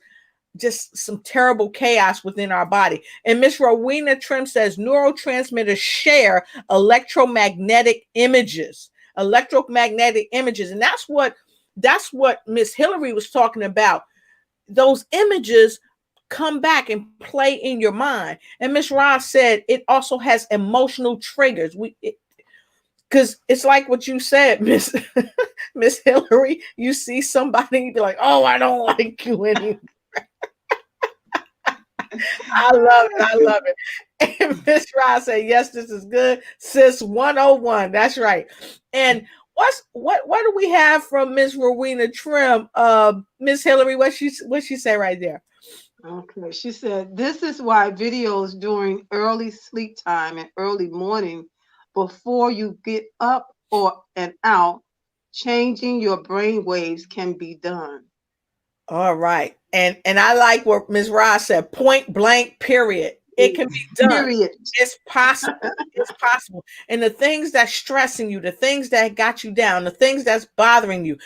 just some terrible chaos within our body. And Miss Rowena Trim says neurotransmitters share electromagnetic images. And that's what Miss Hillary was talking about. Those images come back and play in your mind. And Miss Ross said it also has emotional triggers. Because it's like what you said, Miss Hillary. You see somebody, you be like, oh, I don't like you anymore. I love it. And Miss Ross said, yes, this is good. Sis 101. That's right. And what do we have from Miss Rowena Trim? Miss Hillary, what she say right there? Okay, she said, this is why videos during early sleep time and early morning before you get up and out, changing your brain waves can be done. All right. And I like what Ms. Ross said, point blank, period. It can be done. Period. It's possible. It's possible. And the things that's stressing you, the things that got you down, the things that's bothering you,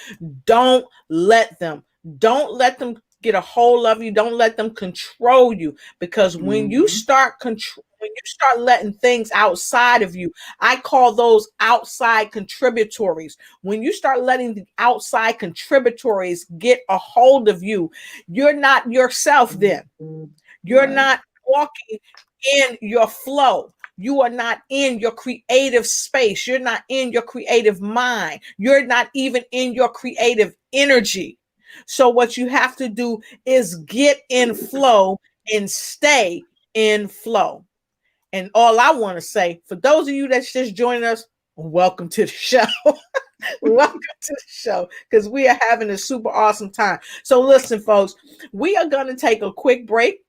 don't let them get a hold of you. Don't let them control you, because when you start letting things outside of you, I call those outside contributories. When you start letting the outside contributories get a hold of you, you're not yourself then. You're not walking in your flow. You are not in your creative space. You're not in your creative mind. You're not even in your creative energy. So what you have to do is get in flow and stay in flow. And all I want to say, for those of you that's just joining us, welcome to the show. Welcome to the show, because we are having a super awesome time. So listen, folks, we are going to take a quick break.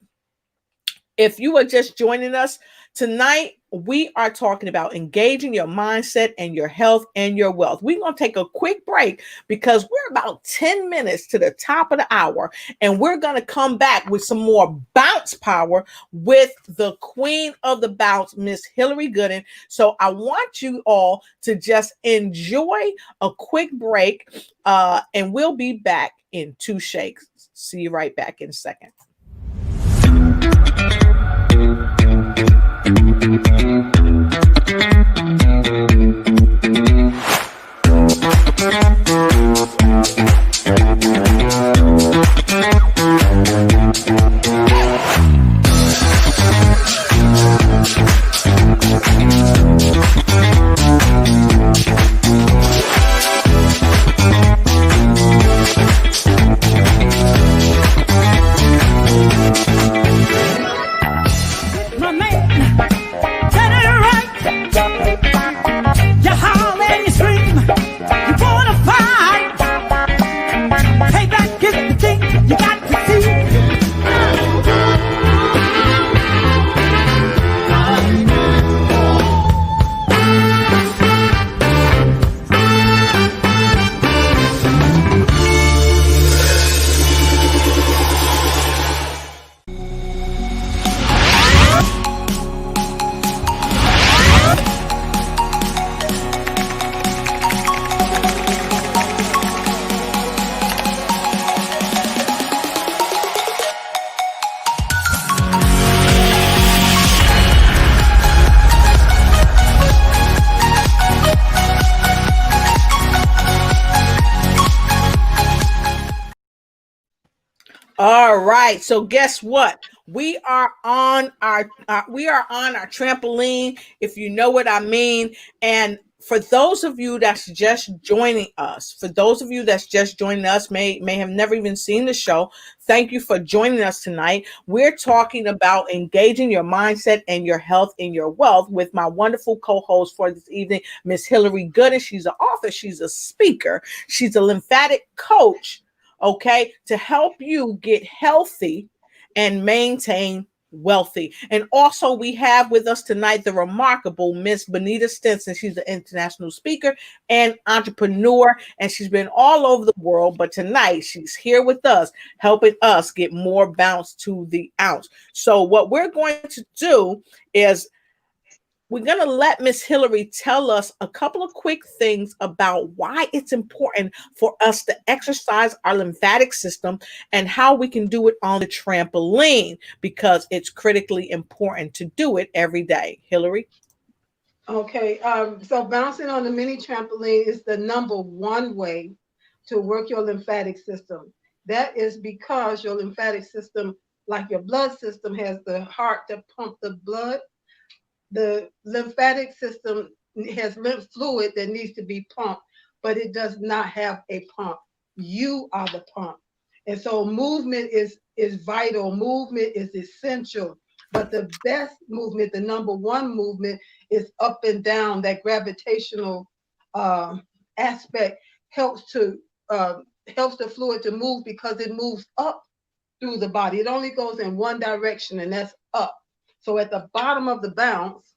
If you are just joining us tonight, we are talking about engaging your mindset and your health and your wealth. We're going to take a quick break because we're about 10 minutes to the top of the hour, and we're going to come back with some more bounce power with the queen of the bounce, Miss Hillary Gooden. So I want you all to just enjoy a quick break, and we'll be back in 2 shakes. See you right back in a second. All right. So guess what? We are on our trampoline, if you know what I mean. And for those of you that's just joining us, may have never even seen the show. Thank you for joining us tonight. We're talking about engaging your mindset and your health and your wealth with my wonderful co-host for this evening, Miss Hillary Gooden. She's an author, she's a speaker, she's a lymphatic coach. Okay, to help you get healthy and maintain wealthy. And also, we have with us tonight the remarkable Miss Bonita Stinson. She's an international speaker and entrepreneur, and she's been all over the world. But tonight, she's here with us, helping us get more bounce to the ounce. So, what we're going to do is we're going to let Miss Hillary tell us a couple of quick things about why it's important for us to exercise our lymphatic system and how we can do it on the trampoline, because it's critically important to do it every day. Hillary? Okay, so bouncing on the mini trampoline is the number one way to work your lymphatic system. That is because your lymphatic system, like your blood system, has the heart to pump the blood. The lymphatic system has lymph fluid that needs to be pumped, but it does not have a pump. You are the pump. And so movement is vital. Movement is essential. But the best movement, the number one movement, is up and down. That gravitational aspect helps the fluid to move because it moves up through the body. It only goes in one direction, and that's up. So at the bottom of the bounce,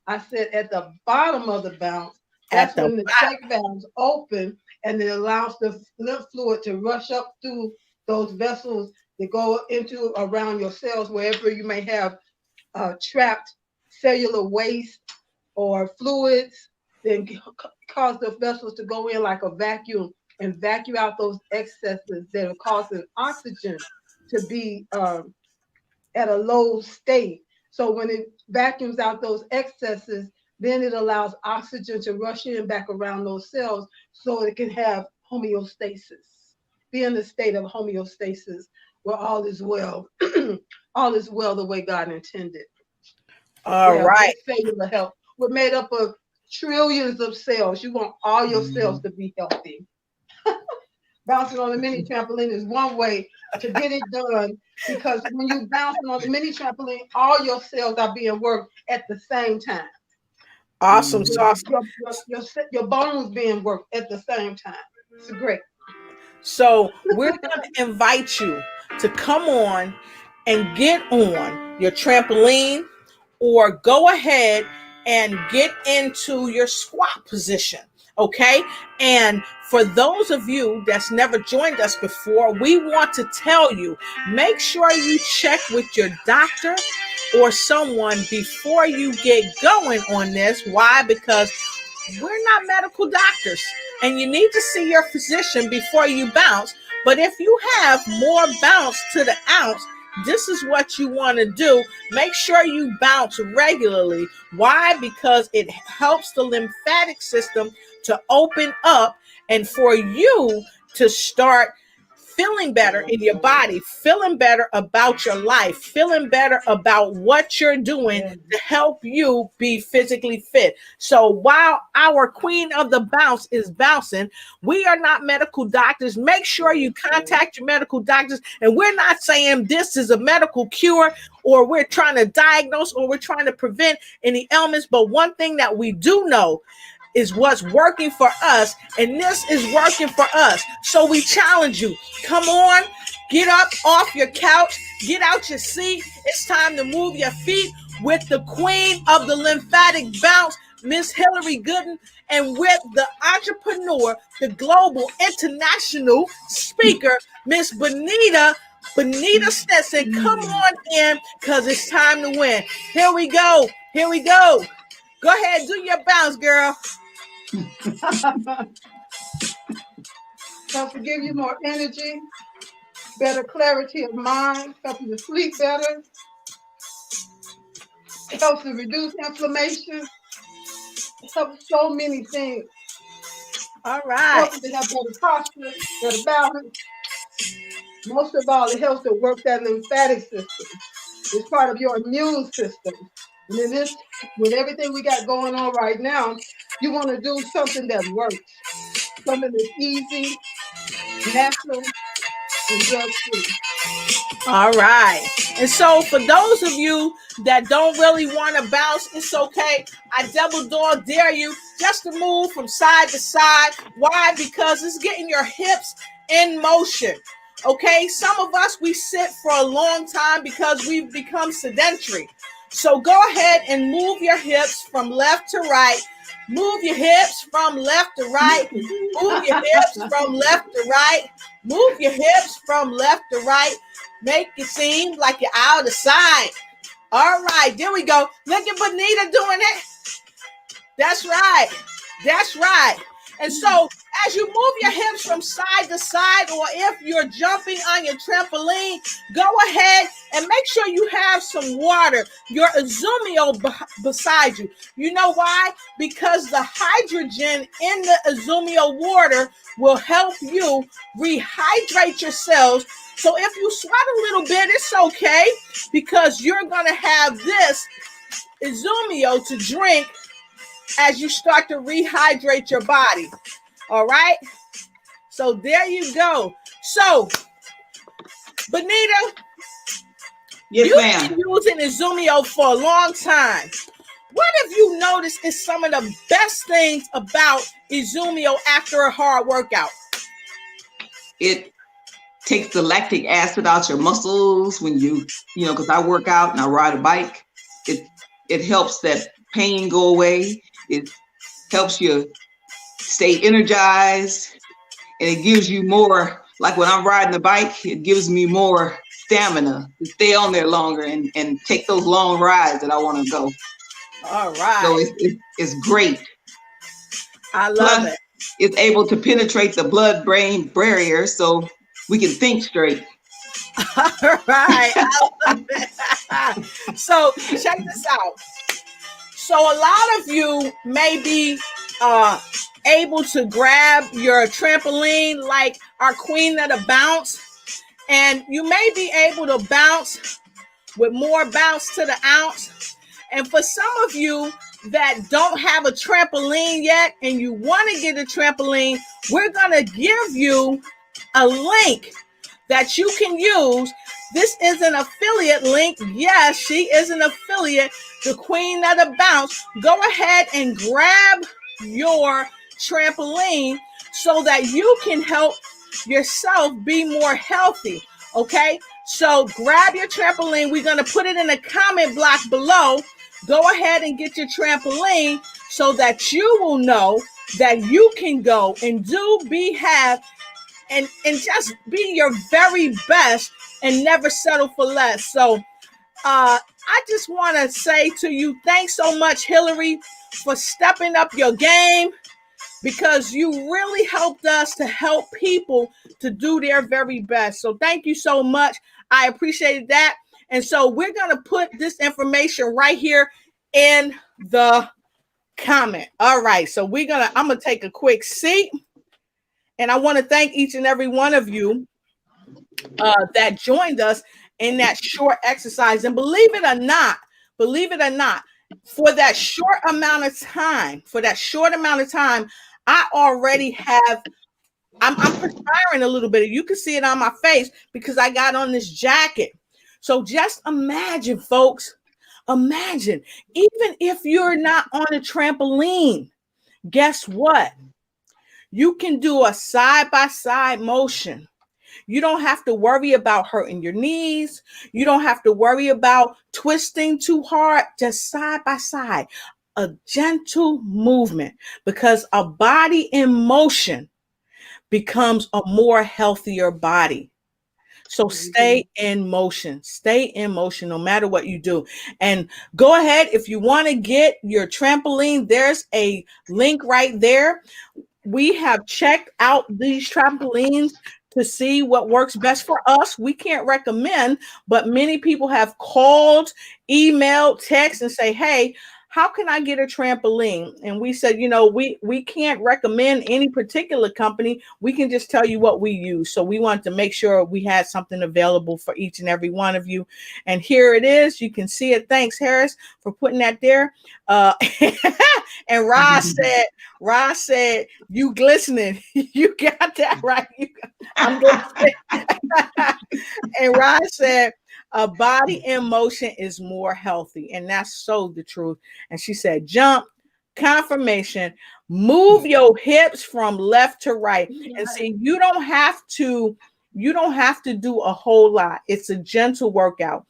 I said at the bottom of the bounce, that's when the check valves open and it allows the lymph fluid to rush up through those vessels that go into around your cells, wherever you may have trapped cellular waste or fluids, then cause the vessels to go in like a vacuum and vacuum out those excesses that are causing oxygen to be at a low state. So when it vacuums out those excesses, then it allows oxygen to rush in back around those cells so it can have homeostasis, be in the state of homeostasis where all is well, all is well the way God intended. All right. Cellular health. We're made up of trillions of cells. You want all your cells to be healthy. Bouncing on the mini trampoline is one way to get it done, because when you bouncing on the mini trampoline, all your cells are being worked at the same time. Awesome. Your bones being worked at the same time. It's great. So we're going to invite you to come on and get on your trampoline, or go ahead and get into your squat position. Okay. And for those of you that's never joined us before, we want to tell you, make sure you check with your doctor or someone before you get going on this. Why? Because we're not medical doctors, and you need to see your physician before you bounce. But if you have more bounce to the ounce, this is what you want to do. Make sure you bounce regularly. Why? Because it helps the lymphatic system to open up, and for you to start feeling better in your body, feeling better about your life, feeling better about what you're doing to help you be physically fit. So while our queen of the bounce is bouncing, we are not medical doctors. Make sure you contact your medical doctors. And we're not saying this is a medical cure, or we're trying to diagnose, or we're trying to prevent any ailments. But one thing that we do know is what's working for us, and this is working for us. So we challenge you, come on, get up off your couch, get out your seat. It's time to move your feet with the queen of the lymphatic bounce, Miss Hillary Gooden, and with the entrepreneur, the global international speaker, Miss Bonita Stinson. Come on in, because it's time to win. Here we go. Go ahead, do your bounce, girl. Helps to give you more energy, better clarity of mind, helps you to sleep better, helps to reduce inflammation, helps so many things. All right. Helps you to have better posture, better balance. Most of all, it helps to work that lymphatic system. It's part of your immune system. And in this, with everything we got going on right now, you want to do something that works, something that's easy, natural, and drug-free. All right. And so for those of you that don't really want to bounce, it's okay. I double dog dare you just to move from side to side. Why? Because it's getting your hips in motion. Okay. Some of us, we sit for a long time because we've become sedentary. So go ahead and move your hips from left to right. Move your hips from left to right. Move your hips from left to right. Move your hips from left to right. Make it seem like you're out of sight. All right, there we go. Look at Bonita doing it. That's right. That's right. And so as you move your hips from side to side, or if you're jumping on your trampoline, go ahead and make sure you have some water, your Izumio beside you. You know why? Because the hydrogen in the Izumio water will help you rehydrate your cells. So if you sweat a little bit, it's okay, because you're going to have this Izumio to drink as you start to rehydrate your body. All right. So there you go. So, Bonita, you've been using Izumio for a long time. What have you noticed is some of the best things about Izumio after a hard workout? It takes the lactic acid out your muscles when you know, because I work out and I ride a bike. It helps that pain go away. It helps you stay energized, and it gives you more, like when I'm riding the bike, it gives me more stamina to stay on there longer and take those long rides that I want to go. All right. So it's great. I love it. It's able to penetrate the blood-brain barrier so we can think straight. All right. I love it. So check this out. So a lot of you may be able to grab your trampoline like our queen of the bounce, and you may be able to bounce with more bounce to the ounce. And for some of you that don't have a trampoline yet and you want to get a trampoline, we're going to give you a link that you can use. This is an affiliate link. Yes, she is an affiliate, the queen of the bounce. Go ahead and grab your trampoline so that you can help yourself be more healthy. Okay, so grab your trampoline. We're going to put it in the comment block below. Go ahead and get your trampoline so that you will know that you can go and have and just be your very best and never settle for less. So I just want to say to you, thanks so much, Hillary, for stepping up your game, because you really helped us to help people to do their very best. So thank you so much. I appreciate that. And so we're going to put this information right here in the comment. All right. So I'm going to take a quick seat. And I want to thank each and every one of you that joined us in that short exercise. And believe it or not, for that short amount of time, I already have, I'm perspiring a little bit. You can see it on my face because I got on this jacket. So just imagine, folks, even if you're not on a trampoline, guess what? You can do a side-by-side motion. You don't have to worry about hurting your knees. You don't have to worry about twisting too hard. Just side by side, a gentle movement, because a body in motion becomes a more healthier body. So stay in motion no matter what you do. And go ahead, if you want to get your trampoline, there's a link right there. We have checked out these trampolines to see what works best for us. We can't recommend, but many people have called, emailed, text, and say, hey, how can I get a trampoline? And we said, you know, we can't recommend any particular company. We can just tell you what we use. So we wanted to make sure we had something available for each and every one of you. And here it is. You can see it. Thanks, Harris, for putting that there. And Ross said, you glistening. You got that right. I'm glistening. And Ross said, a body in motion is more healthy. And that's so the truth. And she said, jump, confirmation, move your hips from left to right. And see, you don't have to do a whole lot. It's a gentle workout.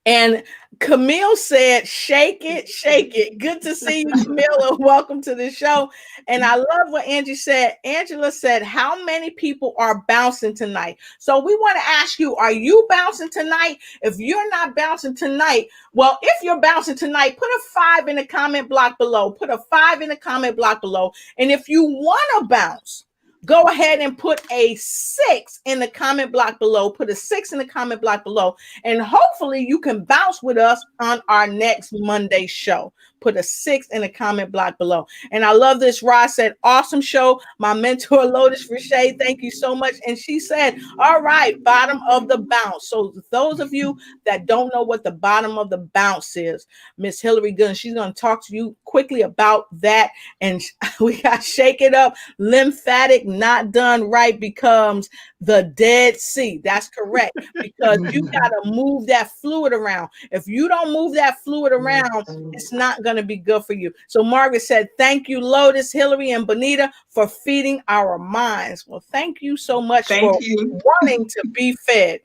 And Camille said, shake it, shake it. Good to see you, Camille. Welcome to the show. And I love what Angie said. Angela said, how many people are bouncing tonight? So we want to ask you, are you bouncing tonight? If you're not bouncing tonight, well, if you're bouncing tonight, put a 5 in the comment block below. Put a 5 in the comment block below. And if you want to bounce, go ahead and put a 6 in the comment block below. Put a 6 in the comment block below. And hopefully you can bounce with us on our next Monday show. Put a 6 in the comment block below. And I love this. Ross said, awesome show. My mentor, Lotus Richey, thank you so much. And she said, all right, bottom of the bounce. So those of you that don't know what the bottom of the bounce is, Miss Hillary Gunn, she's going to talk to you quickly about that. And we got shake it up. Lymphatic not done right becomes the Dead Sea. That's correct. Because you got to move that fluid around. If you don't move that fluid around, it's not going to be good for you. So Margaret said, thank you, Lotus, Hillary, and Bonita, for feeding our minds. Well, thank you so much for wanting to be fed.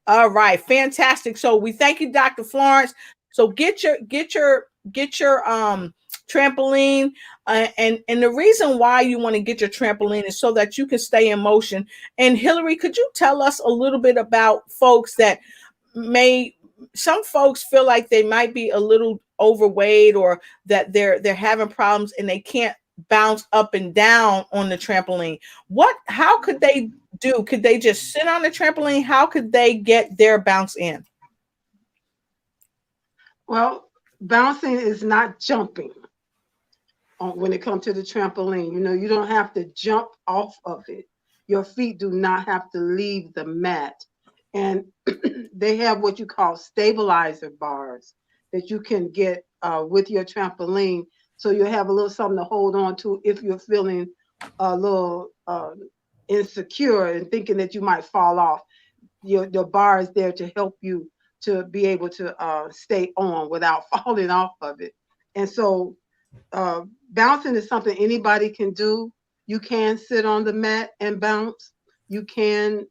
All right, fantastic. So we thank you, Dr. Florence. So get your trampoline, and the reason why you want to get your trampoline is so that you can stay in motion. And Hillary, could you tell us a little bit about folks that some folks feel like they might be a little overweight, or that they're having problems and they can't bounce up and down on the trampoline. How could they do? Could they just sit on the trampoline? How could they get their bounce in? Well, bouncing is not jumping when it comes to the trampoline. You know, you don't have to jump off of it. Your feet do not have to leave the mat. And they have what you call stabilizer bars that you can get with your trampoline. So you have a little something to hold on to if you're feeling a little insecure and thinking that you might fall off. Your bar is there to help you to be able to stay on without falling off of it. And so bouncing is something anybody can do. You can sit on the mat and bounce. You can,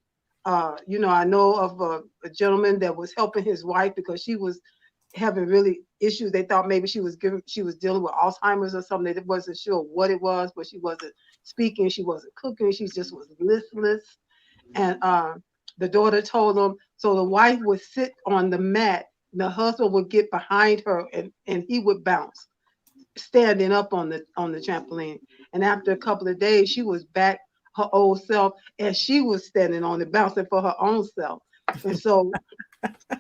I know of a gentleman that was helping his wife because she was having really issues. They thought maybe she was dealing with Alzheimer's or something. They wasn't sure what it was, but she wasn't speaking. She wasn't cooking. She just was listless. And the daughter told them, so the wife would sit on the mat, and the husband would get behind her and he would bounce, standing up on the trampoline. And after a couple of days, she was back her old self, and she was standing on it, bouncing for her own self. And so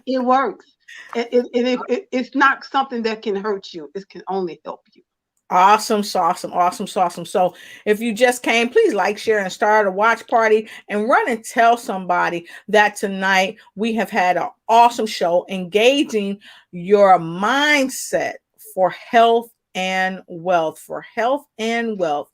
it works. It's not something that can hurt you. It can only help you. Awesome. So if you just came, please like, share, and start a watch party, and run and tell somebody that tonight we have had an awesome show engaging your mindset for health and wealth.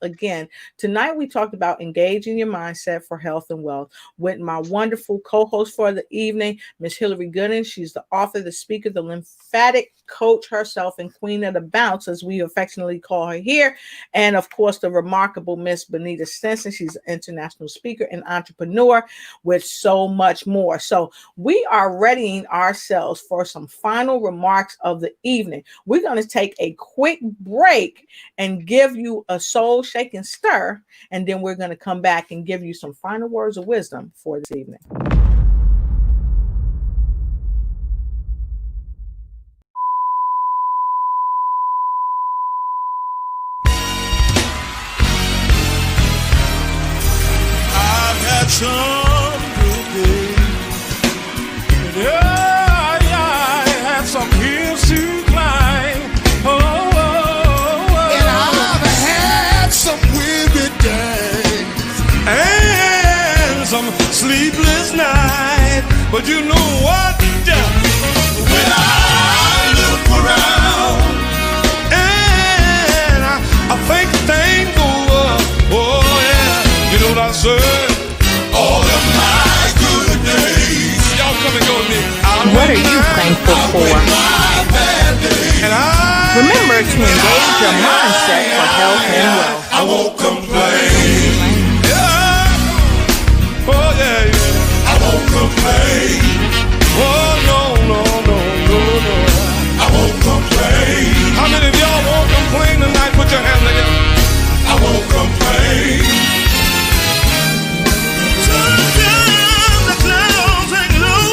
Again, tonight we talked about engaging your mindset for health and wealth with my wonderful co-host for the evening, Miss Hillary Gooden. She's the author, the speaker, the lymphatic coach herself, and queen of the bounce, as we affectionately call her here. And of course, the remarkable Miss Bonita Stinson. She's an international speaker and entrepreneur with so much more. So we are readying ourselves for some final remarks of the evening. We're going to take a quick break and give you a soul shake and stir, and then we're going to come back and give you some final words of wisdom for this evening. I've had some good days. Yeah, I had some hills. But you know what? When I look around and I think things go up, oh yeah, you know what I said? All of my good days. Y'all come and go with me. What are you thankful for? Remember to engage your mindset for health and wealth. I won't complain. Yeah. Oh yeah, yeah. I won't complain. Oh no, no, no, no, no. I won't complain. How many of y'all won't complain tonight? Put your hands together. I won't complain. Sometimes the clouds hang low.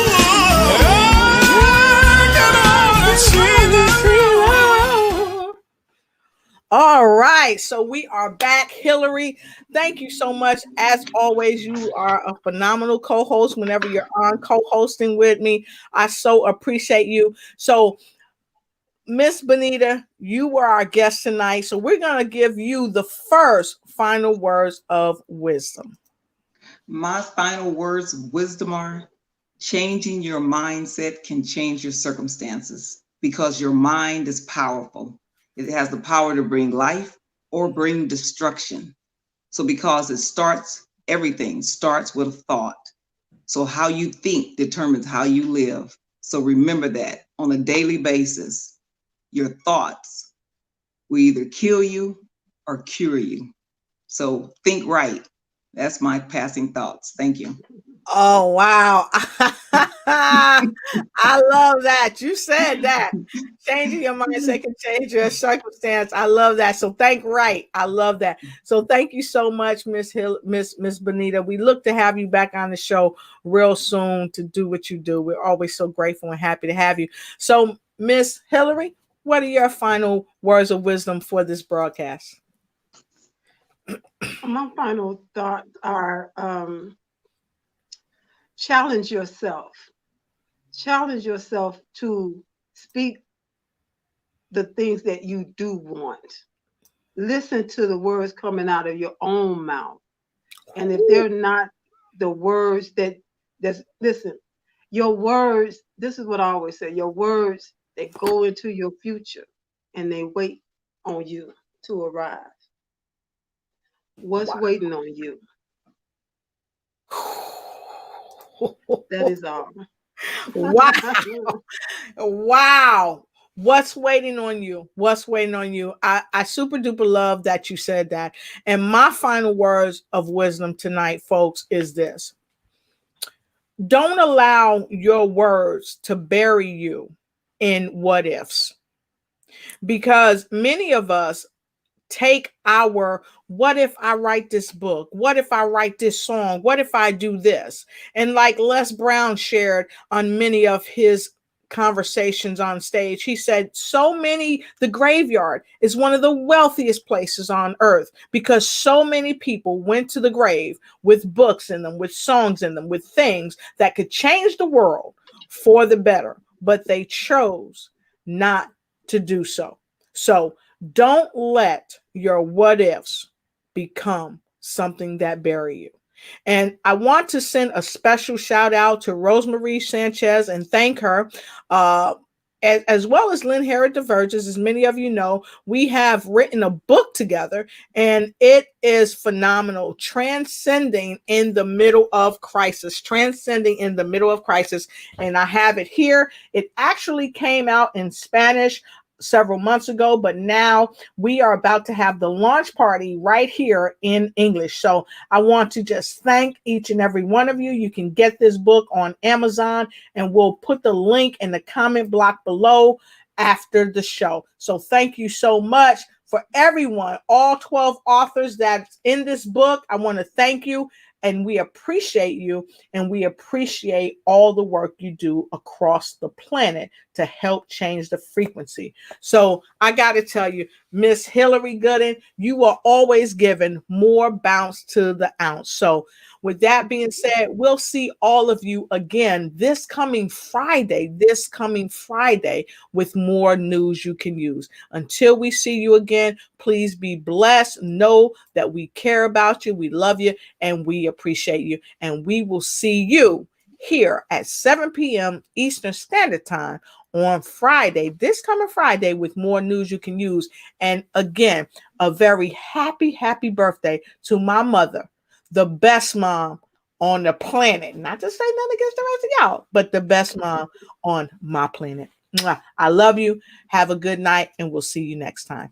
All right, so we are back. Hillary, thank you so much. As always, you are a phenomenal co-host whenever you're on co-hosting with me. I so appreciate you. So, Miss Bonita, you were our guest tonight, so we're going to give you the first final words of wisdom. My final words of wisdom are: changing your mindset can change your circumstances, because your mind is powerful. It has the power to bring life or bring destruction. So because everything starts with a thought. So how you think determines how you live. So remember that on a daily basis, your thoughts will either kill you or cure you. So think right. That's my passing thoughts. Thank you. Oh, wow. I love that. You said that. Changing your mindset can change your circumstance. I love that. So think right. I love that. So thank you so much, Miss Bonita. We look to have you back on the show real soon to do what you do. We're always so grateful and happy to have you. So, Miss Hillary, what are your final words of wisdom for this broadcast? My final thoughts are challenge yourself. Challenge yourself to speak the things that you do want. Listen to the words coming out of your own mouth. And if they're not the words listen, your words, this is what I always say, your words, they go into your future and they wait on you to arrive. What's waiting on you? That is all. Wow. Wow. What's waiting on you? What's waiting on you? I super duper love that you said that. And my final words of wisdom tonight, folks, is this. Don't allow your words to bury you in what ifs. Because many of us take our, what if I write this book? What if I write this song? What if I do this? And like Les Brown shared on many of his conversations on stage, he said the graveyard is one of the wealthiest places on earth because so many people went to the grave with books in them, with songs in them, with things that could change the world for the better, but they chose not to do so. So don't let your what ifs become something that bury you. And I want to send a special shout out to Rosemary Sanchez and thank her, as well as Lynne Herod-DeVerges. As many of you know, we have written a book together, and it is phenomenal. Transcending in the Middle of Crisis. Transcending in the Middle of Crisis. And I have it here. It actually came out in Spanish several months ago, but now we are about to have the launch party right here in English. So I want to just thank each and every one of you. You can get this book on Amazon, and we'll put the link in the comment block below after the show. So thank you so much for everyone, all 12 authors that's in this book. I want to thank you. And we appreciate you, and we appreciate all the work you do across the planet to help change the frequency. So I got to tell you, Miss Hillary Gooden, you are always giving more bounce to the ounce. So with that being said, we'll see all of you again this coming Friday with more news you can use. Until we see you again, please be blessed. Know that we care about you, we love you, and we appreciate you. And we will see you here at 7 p.m. Eastern Standard Time on Friday, this coming Friday, with more news you can use. And again, a very happy birthday to my mother, the best mom on the planet. Not to say nothing against the rest of y'all, but the best mom on my planet. Mwah. I love you. Have a good night, and we'll see you next time.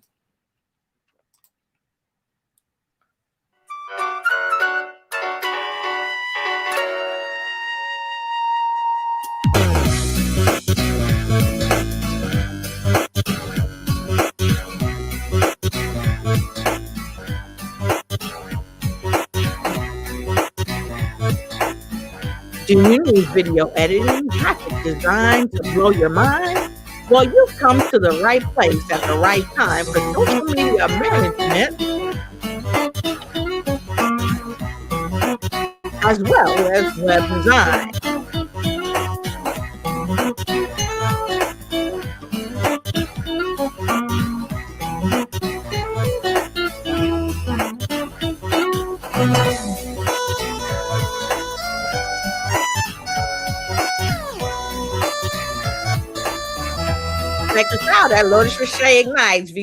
Do you need video editing, graphic design to blow your mind? Well, you've come to the right place at the right time for social media management, as well as web design. Check us out at Lotus Richey Ignites via